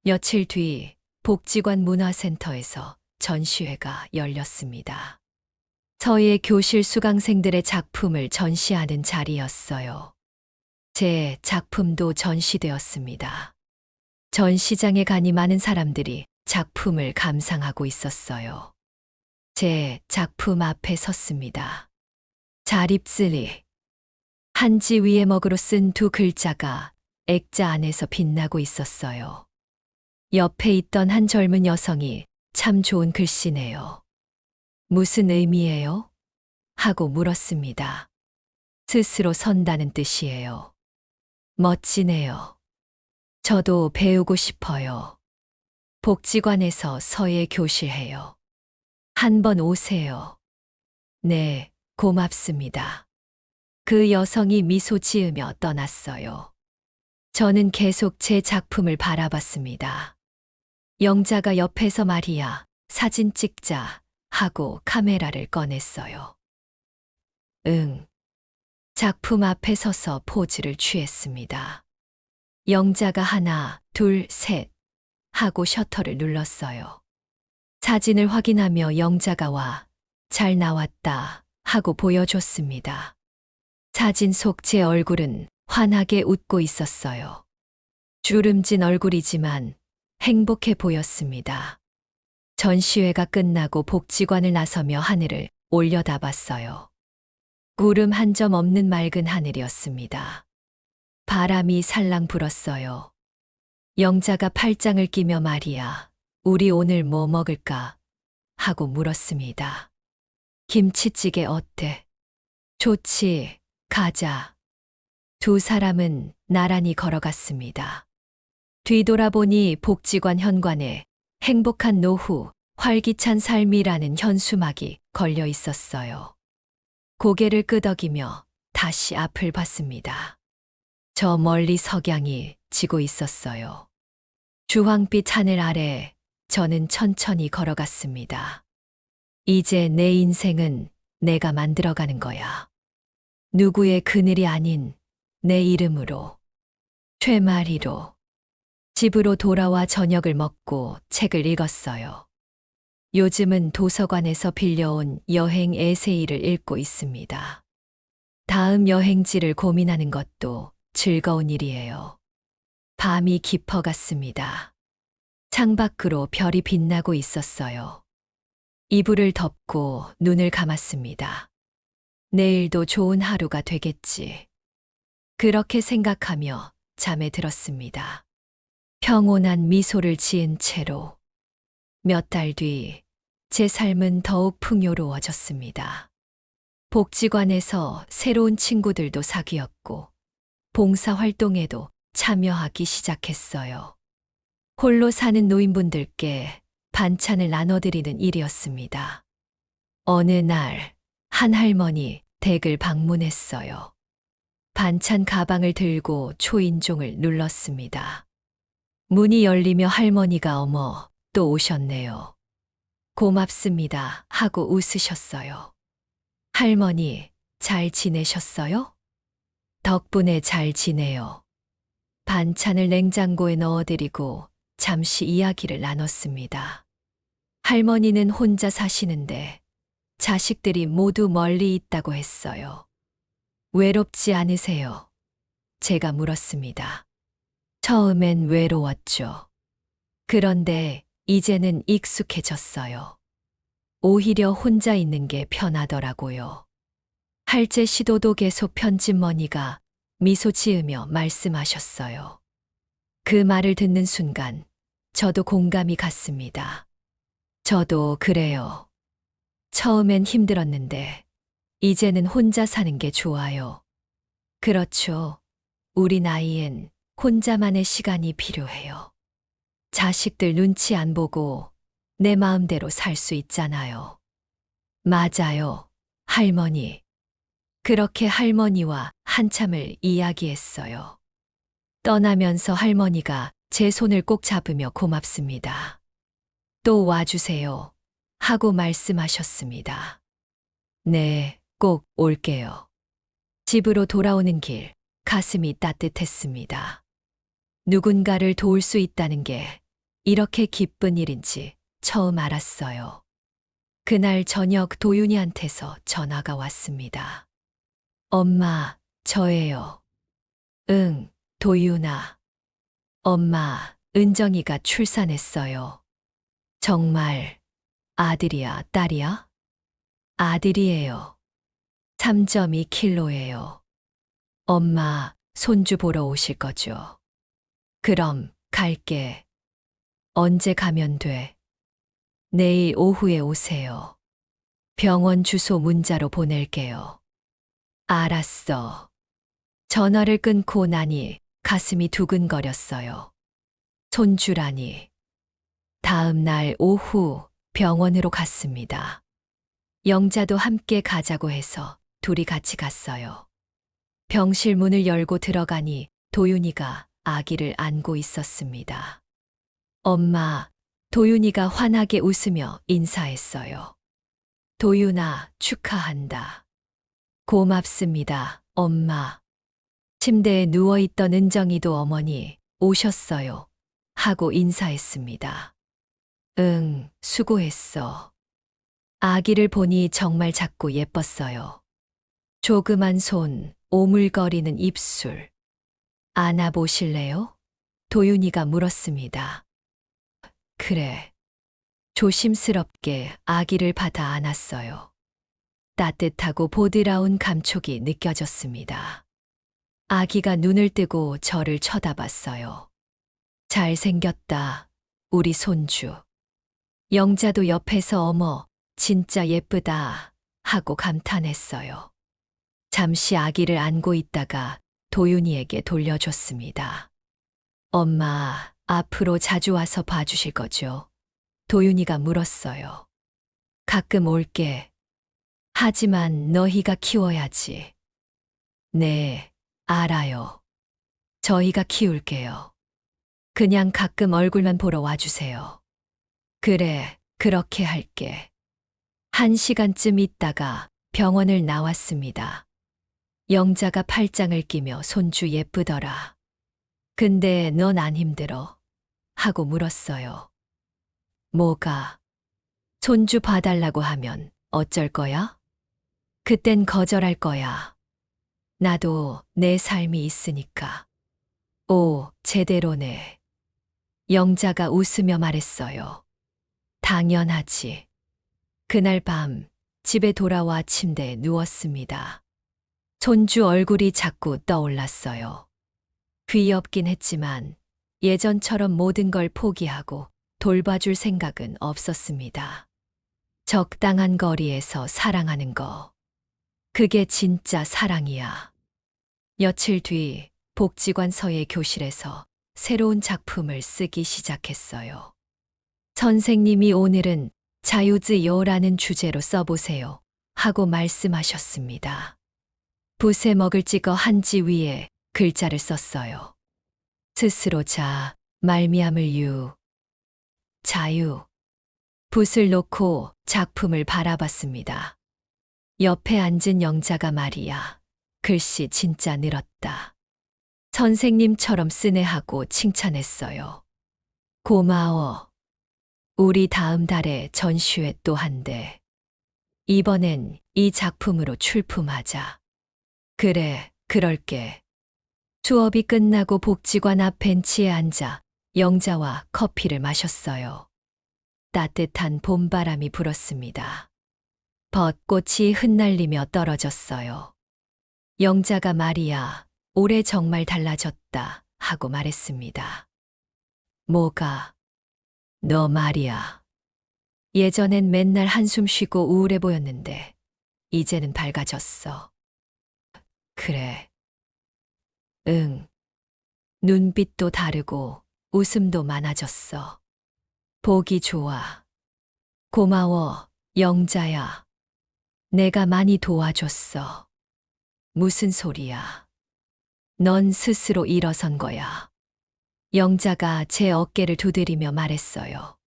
며칠 뒤 복지관 문화센터에서 전시회가 열렸습니다. 저희의 교실 수강생들의 작품을 전시하는 자리였어요. 제 작품도 전시되었습니다. 전시장에 가니 많은 사람들이 작품을 감상하고 있었어요. 제 작품 앞에 섰습니다. 자립쓰리. 한지 위에 먹으로 쓴 두 글자가 액자 안에서 빛나고 있었어요. 옆에 있던 한 젊은 여성이 참 좋은 글씨네요. 무슨 의미예요? 하고 물었습니다. 스스로 선다는 뜻이에요. 멋지네요. 저도 배우고 싶어요. 복지관에서 서예 교실해요. 한번 오세요. 네, 고맙습니다. 그 여성이 미소 지으며 떠났어요. 저는 계속 제 작품을 바라봤습니다. 영자가 옆에서 마리아, 사진 찍자 하고 카메라를 꺼냈어요. 응. 작품 앞에 서서 포즈를 취했습니다. 영자가 하나, 둘, 셋 하고 셔터를 눌렀어요. 사진을 확인하며 영자가 와 잘 나왔다 하고 보여줬습니다. 사진 속 제 얼굴은 환하게 웃고 있었어요. 주름진 얼굴이지만 행복해 보였습니다. 전시회가 끝나고 복지관을 나서며 하늘을 올려다봤어요. 구름 한 점 없는 맑은 하늘이었습니다. 바람이 살랑 불었어요. 영자가 팔짱을 끼며 말이야, 우리 오늘 뭐 먹을까? 하고 물었습니다. 김치찌개 어때? 좋지, 가자. 두 사람은 나란히 걸어갔습니다. 뒤돌아보니 복지관 현관에 행복한 노후, 활기찬 삶이라는 현수막이 걸려 있었어요. 고개를 끄덕이며 다시 앞을 봤습니다. 저 멀리 석양이 지고 있었어요. 주황빛 하늘 아래 저는 천천히 걸어갔습니다. 이제 내 인생은 내가 만들어가는 거야. 누구의 그늘이 아닌 내 이름으로, 최마리로. 집으로 돌아와 저녁을 먹고 책을 읽었어요. 요즘은 도서관에서 빌려온 여행 에세이를 읽고 있습니다. 다음 여행지를 고민하는 것도 즐거운 일이에요. 밤이 깊어갔습니다. 창밖으로 별이 빛나고 있었어요. 이불을 덮고 눈을 감았습니다. 내일도 좋은 하루가 되겠지. 그렇게 생각하며 잠에 들었습니다. 평온한 미소를 지은 채로. 몇 달 뒤 제 삶은 더욱 풍요로워졌습니다. 복지관에서 새로운 친구들도 사귀었고 봉사활동에도 참여하기 시작했어요. 홀로 사는 노인분들께 반찬을 나눠드리는 일이었습니다. 어느 날 한 할머니 댁을 방문했어요. 반찬 가방을 들고 초인종을 눌렀습니다. 문이 열리며 할머니가 어머, 또 오셨네요. 고맙습니다 하고 웃으셨어요. 할머니, 잘 지내셨어요? 덕분에 잘 지내요. 반찬을 냉장고에 넣어드리고 잠시 이야기를 나눴습니다. 할머니는 혼자 사시는데 자식들이 모두 멀리 있다고 했어요. 외롭지 않으세요? 제가 물었습니다. 처음엔 외로웠죠. 그런데 이제는 익숙해졌어요. 오히려 혼자 있는 게 편하더라고요. 할제 시도도 계속 편집머니가 미소 지으며 말씀하셨어요. 그 말을 듣는 순간 저도 공감이 갔습니다. 저도 그래요. 처음엔 힘들었는데 이제는 혼자 사는 게 좋아요. 그렇죠. 우리 나이엔 혼자만의 시간이 필요해요. 자식들 눈치 안 보고 내 마음대로 살 수 있잖아요. 맞아요, 할머니. 그렇게 할머니와 한참을 이야기했어요. 떠나면서 할머니가 제 손을 꼭 잡으며 고맙습니다. 또 와주세요 하고 말씀하셨습니다. 네, 꼭 올게요. 집으로 돌아오는 길, 가슴이 따뜻했습니다. 누군가를 도울 수 있다는 게 이렇게 기쁜 일인지 처음 알았어요. 그날 저녁 도윤이한테서 전화가 왔습니다. 엄마, 저예요. 응, 도윤아. 엄마, 은정이가 출산했어요. 정말 아들이야, 딸이야? 아들이에요. 3.2kg예요. 엄마, 손주 보러 오실 거죠? 그럼 갈게. 언제 가면 돼? 내일 오후에 오세요. 병원 주소 문자로 보낼게요. 알았어. 전화를 끊고 나니 가슴이 두근거렸어요. 손주라니. 다음 날 오후 병원으로 갔습니다. 영자도 함께 가자고 해서 둘이 같이 갔어요. 병실 문을 열고 들어가니 도윤이가 아기를 안고 있었습니다. 엄마, 도윤이가 환하게 웃으며 인사했어요. 도윤아, 축하한다. 고맙습니다, 엄마. 침대에 누워있던 은정이도 어머니, 오셨어요. 하고 인사했습니다. 응, 수고했어. 아기를 보니 정말 작고 예뻤어요. 조그만 손, 오물거리는 입술. 안아보실래요? 도윤이가 물었습니다. 그래. 조심스럽게 아기를 받아 안았어요. 따뜻하고 보드라운 감촉이 느껴졌습니다. 아기가 눈을 뜨고 저를 쳐다봤어요. 잘생겼다, 우리 손주. 영자도 옆에서 어머, 진짜 예쁘다 하고 감탄했어요. 잠시 아기를 안고 있다가 도윤이에게 돌려줬습니다. 엄마, 앞으로 자주 와서 봐주실 거죠? 도윤이가 물었어요. 가끔 올게. 하지만 너희가 키워야지. 네, 알아요. 저희가 키울게요. 그냥 가끔 얼굴만 보러 와주세요. 그래, 그렇게 할게. 1시간쯤 있다가 병원을 나왔습니다. 영자가 팔짱을 끼며 손주 예쁘더라. 근데 넌 안 힘들어? 하고 물었어요. 뭐가? 손주 봐달라고 하면 어쩔 거야? 그땐 거절할 거야. 나도 내 삶이 있으니까. 오, 제대로네. 영자가 웃으며 말했어요. 당연하지. 그날 밤 집에 돌아와 침대에 누웠습니다. 손주 얼굴이 자꾸 떠올랐어요. 귀엽긴 했지만 예전처럼 모든 걸 포기하고 돌봐줄 생각은 없었습니다. 적당한 거리에서 사랑하는 거. 그게 진짜 사랑이야. 며칠 뒤 복지관서의 교실에서 새로운 작품을 쓰기 시작했어요. 선생님이 오늘은 자유즈요라는 주제로 써보세요 하고 말씀하셨습니다. 붓에 먹을 찍어 한지 위에 글자를 썼어요. 스스로 자, 말미암을 유. 자유. 붓을 놓고 작품을 바라봤습니다. 옆에 앉은 영자가 말이야. 글씨 진짜 늘었다. 선생님처럼 쓰네 하고 칭찬했어요. 고마워. 우리 다음 달에 전시회 또 한대. 이번엔 이 작품으로 출품하자. 그래, 그럴게. 수업이 끝나고 복지관 앞 벤치에 앉아 영자와 커피를 마셨어요. 따뜻한 봄바람이 불었습니다. 벚꽃이 흩날리며 떨어졌어요. 영자가 말이야, 올해 정말 달라졌다 하고 말했습니다. 뭐가? 너 말이야. 예전엔 맨날 한숨 쉬고 우울해 보였는데, 이제는 밝아졌어. 그래. 응. 눈빛도 다르고 웃음도 많아졌어. 보기 좋아. 고마워, 영자야. 내가 많이 도와줬어. 무슨 소리야. 넌 스스로 일어선 거야. 영자가 제 어깨를 두드리며 말했어요.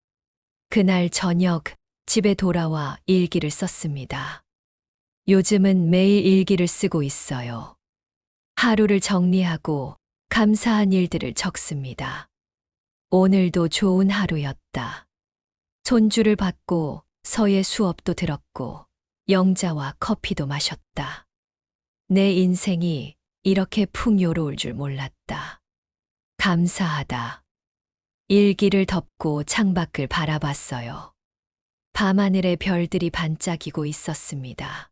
그날 저녁 집에 돌아와 일기를 썼습니다. 요즘은 매일 일기를 쓰고 있어요. 하루를 정리하고 감사한 일들을 적습니다. 오늘도 좋은 하루였다. 손주를 받고 서예 수업도 들었고 영자와 커피도 마셨다. 내 인생이 이렇게 풍요로울 줄 몰랐다. 감사하다. 일기를 덮고 창밖을 바라봤어요. 밤하늘에 별들이 반짝이고 있었습니다.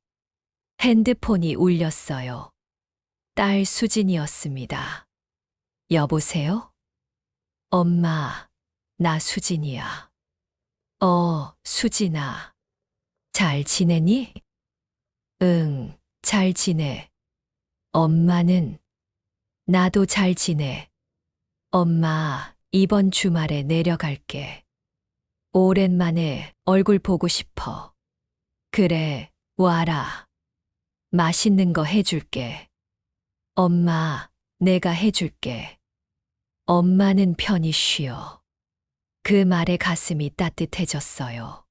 핸드폰이 울렸어요. 딸 수진이었습니다. 여보세요? 엄마, 나 수진이야. 수진아. 잘 지내니? 응, 잘 지내. 엄마는? 나도 잘 지내. 엄마, 이번 주말에 내려갈게. 오랜만에 얼굴 보고 싶어. 그래, 와라. 맛있는 거 해줄게. 엄마, 내가 해줄게. 엄마는 편히 쉬어. 그 말에 가슴이 따뜻해졌어요.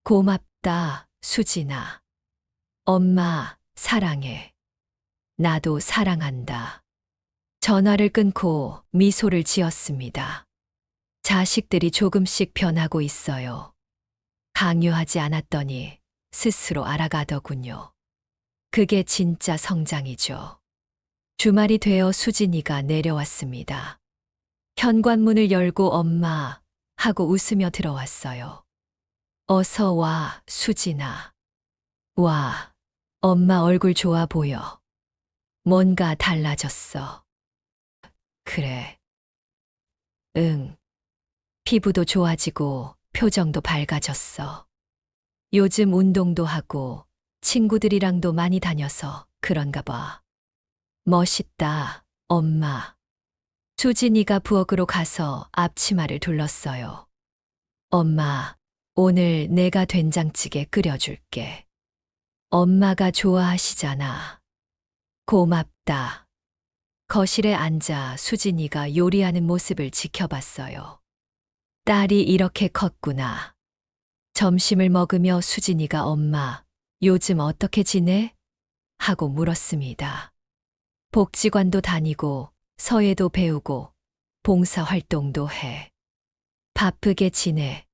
고맙다, 수진아. 엄마, 사랑해. 나도 사랑한다. 전화를 끊고 미소를 지었습니다. 자식들이 조금씩 변하고 있어요. 강요하지 않았더니 스스로 알아가더군요. 그게 진짜 성장이죠. 주말이 되어 수진이가 내려왔습니다. 현관문을 열고 엄마 하고 웃으며 들어왔어요. 어서 와, 수진아. 와, 엄마 얼굴 좋아 보여. 뭔가 달라졌어. 그래. 응. 피부도 좋아지고 표정도 밝아졌어. 요즘 운동도 하고 친구들이랑도 많이 다녀서 그런가 봐. 멋있다, 엄마. 수진이가 부엌으로 가서 앞치마를 둘렀어요. 엄마, 오늘 내가 된장찌개 끓여줄게. 엄마가 좋아하시잖아. 고맙다. 거실에 앉아 수진이가 요리하는 모습을 지켜봤어요. 딸이 이렇게 컸구나. 점심을 먹으며 수진이가 엄마, 요즘 어떻게 지내? 하고 물었습니다. 복지관도 다니고 서예도 배우고 봉사활동도 해. 바쁘게 지내.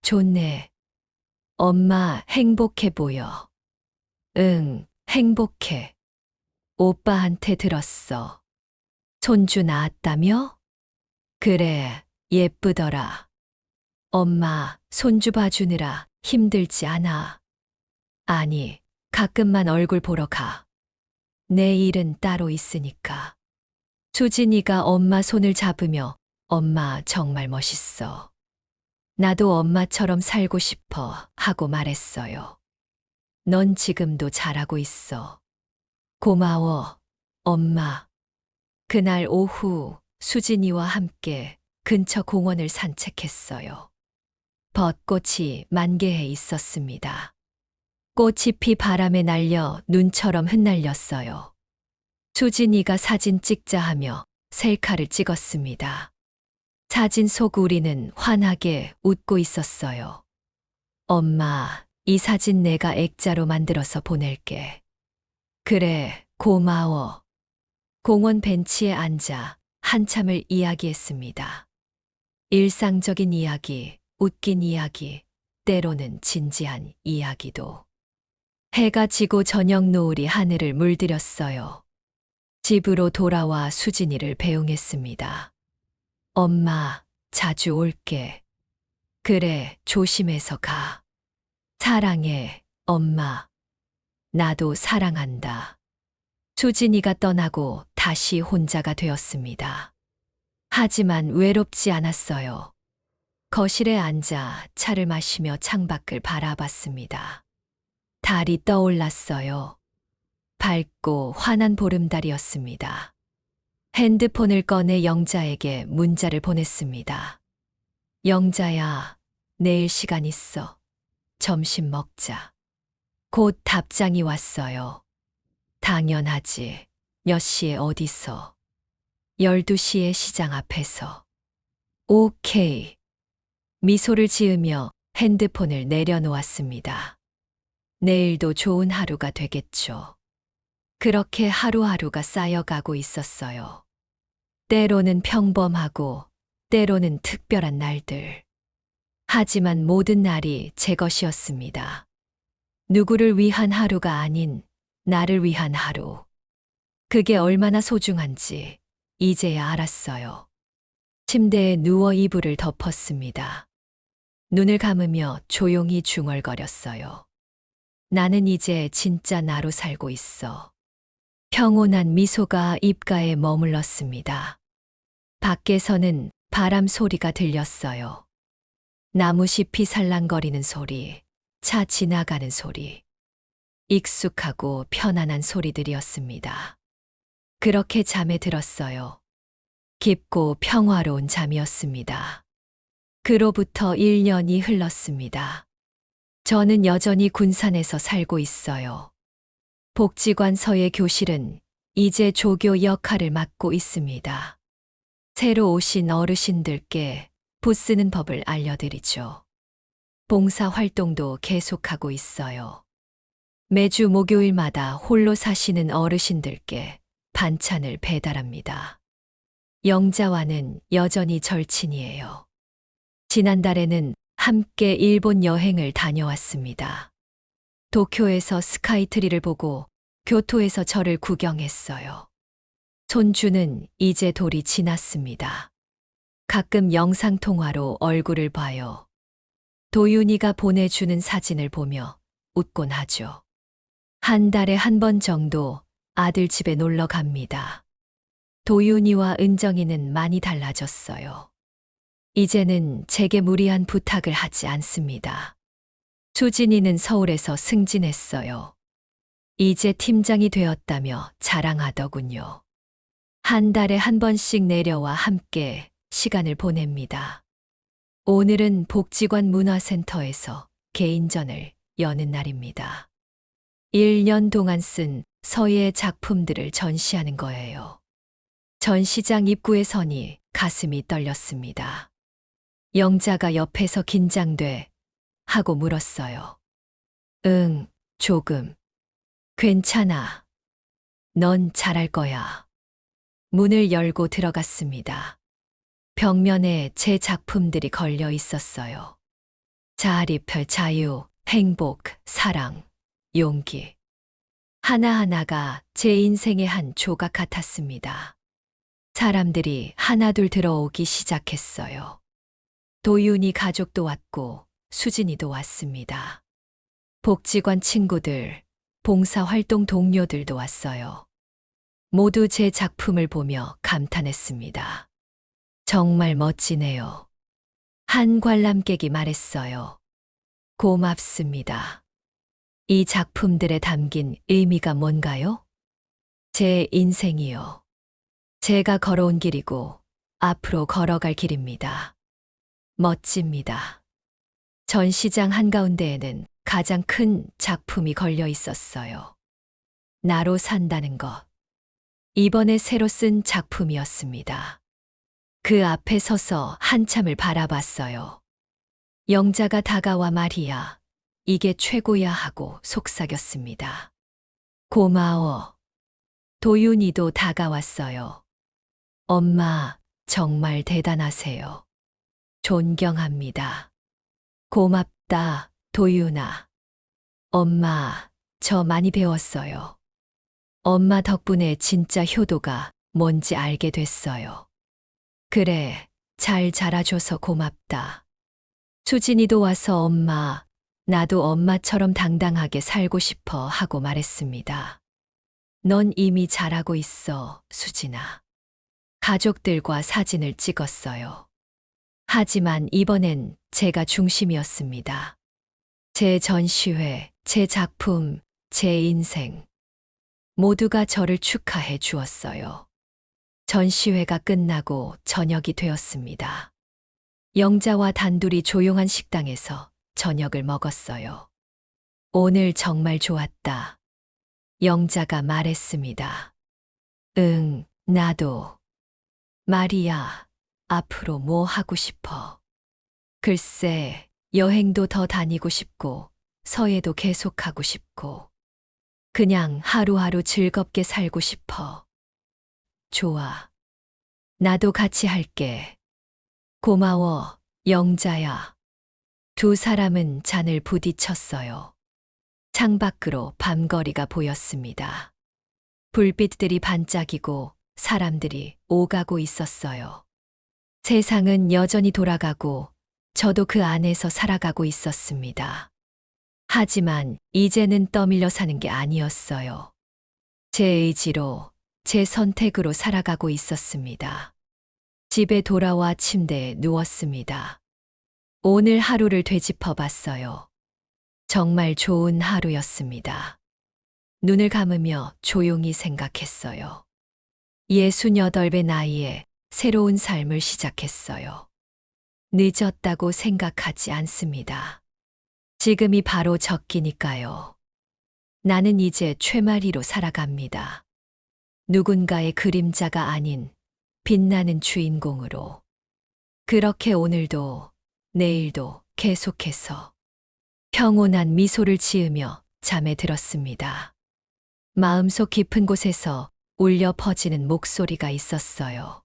좋네. 엄마 행복해 보여. 응, 행복해. 오빠한테 들었어. 손주 낳았다며? 그래, 예쁘더라. 엄마, 손주 봐주느라 힘들지 않아. 아니, 가끔만 얼굴 보러 가. 내 일은 따로 있으니까. 수진이가 엄마 손을 잡으며 엄마 정말 멋있어. 나도 엄마처럼 살고 싶어 하고 말했어요. 넌 지금도 잘하고 있어. 고마워, 엄마. 그날 오후 수진이와 함께 근처 공원을 산책했어요. 벚꽃이 만개해 있었습니다. 꽃이 피 바람에 날려 눈처럼 흩날렸어요. 수진이가 사진 찍자 하며 셀카를 찍었습니다. 사진 속 우리는 환하게 웃고 있었어요. 엄마, 이 사진 내가 액자로 만들어서 보낼게. 그래, 고마워. 공원 벤치에 앉아 한참을 이야기했습니다. 일상적인 이야기, 웃긴 이야기, 때로는 진지한 이야기도. 해가 지고 저녁 노을이 하늘을 물들였어요. 집으로 돌아와 수진이를 배웅했습니다. 엄마, 자주 올게. 그래, 조심해서 가. 사랑해, 엄마. 나도 사랑한다. 수진이가 떠나고 다시 혼자가 되었습니다. 하지만 외롭지 않았어요. 거실에 앉아 차를 마시며 창밖을 바라봤습니다. 달이 떠올랐어요. 밝고 환한 보름달이었습니다. 핸드폰을 꺼내 영자에게 문자를 보냈습니다. 영자야, 내일 시간 있어. 점심 먹자. 곧 답장이 왔어요. 당연하지. 몇 시에 어디서? 12시에 시장 앞에서. 오케이. 미소를 지으며 핸드폰을 내려놓았습니다. 내일도 좋은 하루가 되겠죠. 그렇게 하루하루가 쌓여가고 있었어요. 때로는 평범하고, 때로는 특별한 날들. 하지만 모든 날이 제 것이었습니다. 누구를 위한 하루가 아닌 나를 위한 하루. 그게 얼마나 소중한지 이제야 알았어요. 침대에 누워 이불을 덮었습니다. 눈을 감으며 조용히 중얼거렸어요. 나는 이제 진짜 나로 살고 있어. 평온한 미소가 입가에 머물렀습니다. 밖에서는 바람 소리가 들렸어요. 나무잎이 살랑거리는 소리, 차 지나가는 소리. 익숙하고 편안한 소리들이었습니다. 그렇게 잠에 들었어요. 깊고 평화로운 잠이었습니다. 그로부터 1년이 흘렀습니다. 저는 여전히 군산에서 살고 있어요. 복지관 서예 교실은 이제 조교 역할을 맡고 있습니다. 새로 오신 어르신들께 붓 쓰는 법을 알려드리죠. 봉사 활동도 계속하고 있어요. 매주 목요일마다 홀로 사시는 어르신들께 반찬을 배달합니다. 영자와는 여전히 절친이에요. 지난달에는 함께 일본 여행을 다녀왔습니다. 도쿄에서 스카이트리를 보고 교토에서 저를 구경했어요. 손주는 이제 돌이 지났습니다. 가끔 영상통화로 얼굴을 봐요. 도윤이가 보내주는 사진을 보며 웃곤 하죠. 한 달에 한 번 정도 아들 집에 놀러 갑니다. 도윤이와 은정이는 많이 달라졌어요. 이제는 제게 무리한 부탁을 하지 않습니다. 수진이는 서울에서 승진했어요. 이제 팀장이 되었다며 자랑하더군요. 한 달에 한 번씩 내려와 함께 시간을 보냅니다. 오늘은 복지관 문화센터에서 개인전을 여는 날입니다. 1년 동안 쓴 서예의 작품들을 전시하는 거예요. 전시장 입구에 서니 가슴이 떨렸습니다. 영자가 옆에서 긴장돼 하고 물었어요. 응, 조금. 괜찮아. 넌 잘할 거야. 문을 열고 들어갔습니다. 벽면에 제 작품들이 걸려 있었어요. 자아리별 자유, 행복, 사랑, 용기. 하나하나가 제 인생의 한 조각 같았습니다. 사람들이 하나둘 들어오기 시작했어요. 도윤이 가족도 왔고 수진이도 왔습니다. 복지관 친구들, 봉사활동 동료들도 왔어요. 모두 제 작품을 보며 감탄했습니다. 정말 멋지네요. 한 관람객이 말했어요. 고맙습니다. 이 작품들에 담긴 의미가 뭔가요? 제 인생이요. 제가 걸어온 길이고 앞으로 걸어갈 길입니다. 멋집니다. 전시장 한가운데에는 가장 큰 작품이 걸려 있었어요. 나로 산다는 것. 이번에 새로 쓴 작품이었습니다. 그 앞에 서서 한참을 바라봤어요. 영자가 다가와 말이야. 이게 최고야 하고 속삭였습니다. 고마워. 도윤이도 다가왔어요. 엄마, 정말 대단하세요. 존경합니다. 고맙다, 도윤아. 엄마, 저 많이 배웠어요. 엄마 덕분에 진짜 효도가 뭔지 알게 됐어요. 그래, 잘 자라줘서 고맙다. 수진이도 와서 엄마, 나도 엄마처럼 당당하게 살고 싶어 하고 말했습니다. 넌 이미 잘하고 있어, 수진아. 가족들과 사진을 찍었어요. 하지만 이번엔 제가 중심이었습니다. 제 전시회, 제 작품, 제 인생. 모두가 저를 축하해 주었어요. 전시회가 끝나고 저녁이 되었습니다. 영자와 단둘이 조용한 식당에서 저녁을 먹었어요. 오늘 정말 좋았다. 영자가 말했습니다. 응, 나도. 마리아, 앞으로 뭐 하고 싶어? 글쎄, 여행도 더 다니고 싶고, 서예도 계속하고 싶고, 그냥 하루하루 즐겁게 살고 싶어. 좋아. 나도 같이 할게. 고마워, 영자야. 두 사람은 잔을 부딪혔어요. 창밖으로 밤거리가 보였습니다. 불빛들이 반짝이고 사람들이 오가고 있었어요. 세상은 여전히 돌아가고 저도 그 안에서 살아가고 있었습니다. 하지만 이제는 떠밀려 사는 게 아니었어요. 제 의지로, 제 선택으로 살아가고 있었습니다. 집에 돌아와 침대에 누웠습니다. 오늘 하루를 되짚어 봤어요. 정말 좋은 하루였습니다. 눈을 감으며 조용히 생각했어요. 68배 나이에 새로운 삶을 시작했어요. 늦었다고 생각하지 않습니다. 지금이 바로 적기니까요. 나는 이제 최마리로 살아갑니다. 누군가의 그림자가 아닌 빛나는 주인공으로. 그렇게 오늘도 내일도 계속해서 평온한 미소를 지으며 잠에 들었습니다. 마음속 깊은 곳에서 울려 퍼지는 목소리가 있었어요.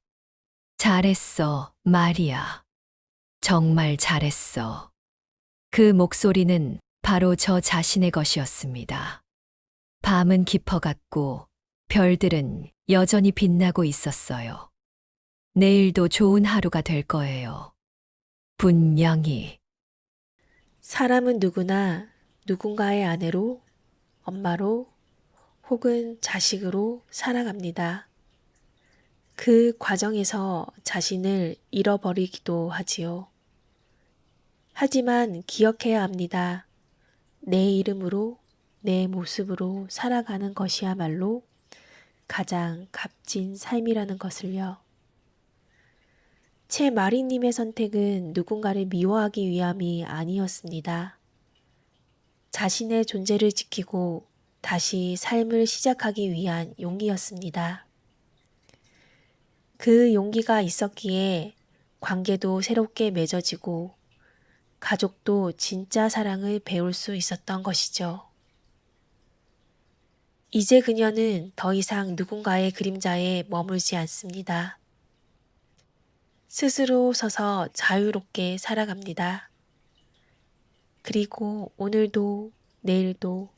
잘했어, 마리아. 정말 잘했어. 그 목소리는 바로 저 자신의 것이었습니다. 밤은 깊어갔고 별들은 여전히 빛나고 있었어요. 내일도 좋은 하루가 될 거예요. 분명히. 사람은 누구나 누군가의 아내로, 엄마로, 혹은 자식으로 살아갑니다. 그 과정에서 자신을 잃어버리기도 하지요. 하지만 기억해야 합니다. 내 이름으로, 내 모습으로 살아가는 것이야말로 가장 값진 삶이라는 것을요. 채 마리님의 선택은 누군가를 미워하기 위함이 아니었습니다. 자신의 존재를 지키고 다시 삶을 시작하기 위한 용기였습니다. 그 용기가 있었기에 관계도 새롭게 맺어지고 가족도 진짜 사랑을 배울 수 있었던 것이죠. 이제 그녀는 더 이상 누군가의 그림자에 머물지 않습니다. 스스로 서서 자유롭게 살아갑니다. 그리고 오늘도 내일도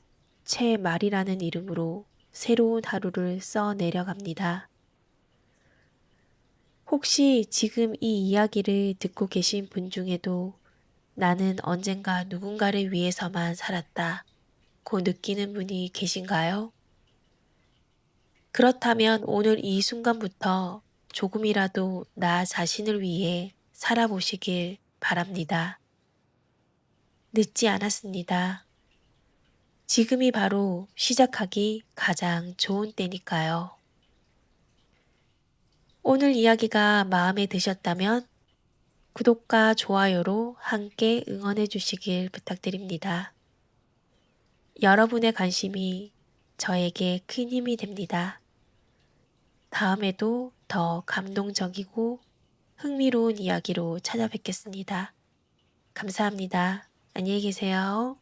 채말이라는 이름으로 새로운 하루를 써 내려갑니다. 혹시 지금 이 이야기를 듣고 계신 분 중에도 나는 언젠가 누군가를 위해서만 살았다 고 느끼는 분이 계신가요? 그렇다면 오늘 이 순간부터 조금이라도 나 자신을 위해 살아보시길 바랍니다. 늦지 않았습니다. 지금이 바로 시작하기 가장 좋은 때니까요. 오늘 이야기가 마음에 드셨다면 구독과 좋아요로 함께 응원해 주시길 부탁드립니다. 여러분의 관심이 저에게 큰 힘이 됩니다. 다음에도 더 감동적이고 흥미로운 이야기로 찾아뵙겠습니다. 감사합니다. 안녕히 계세요.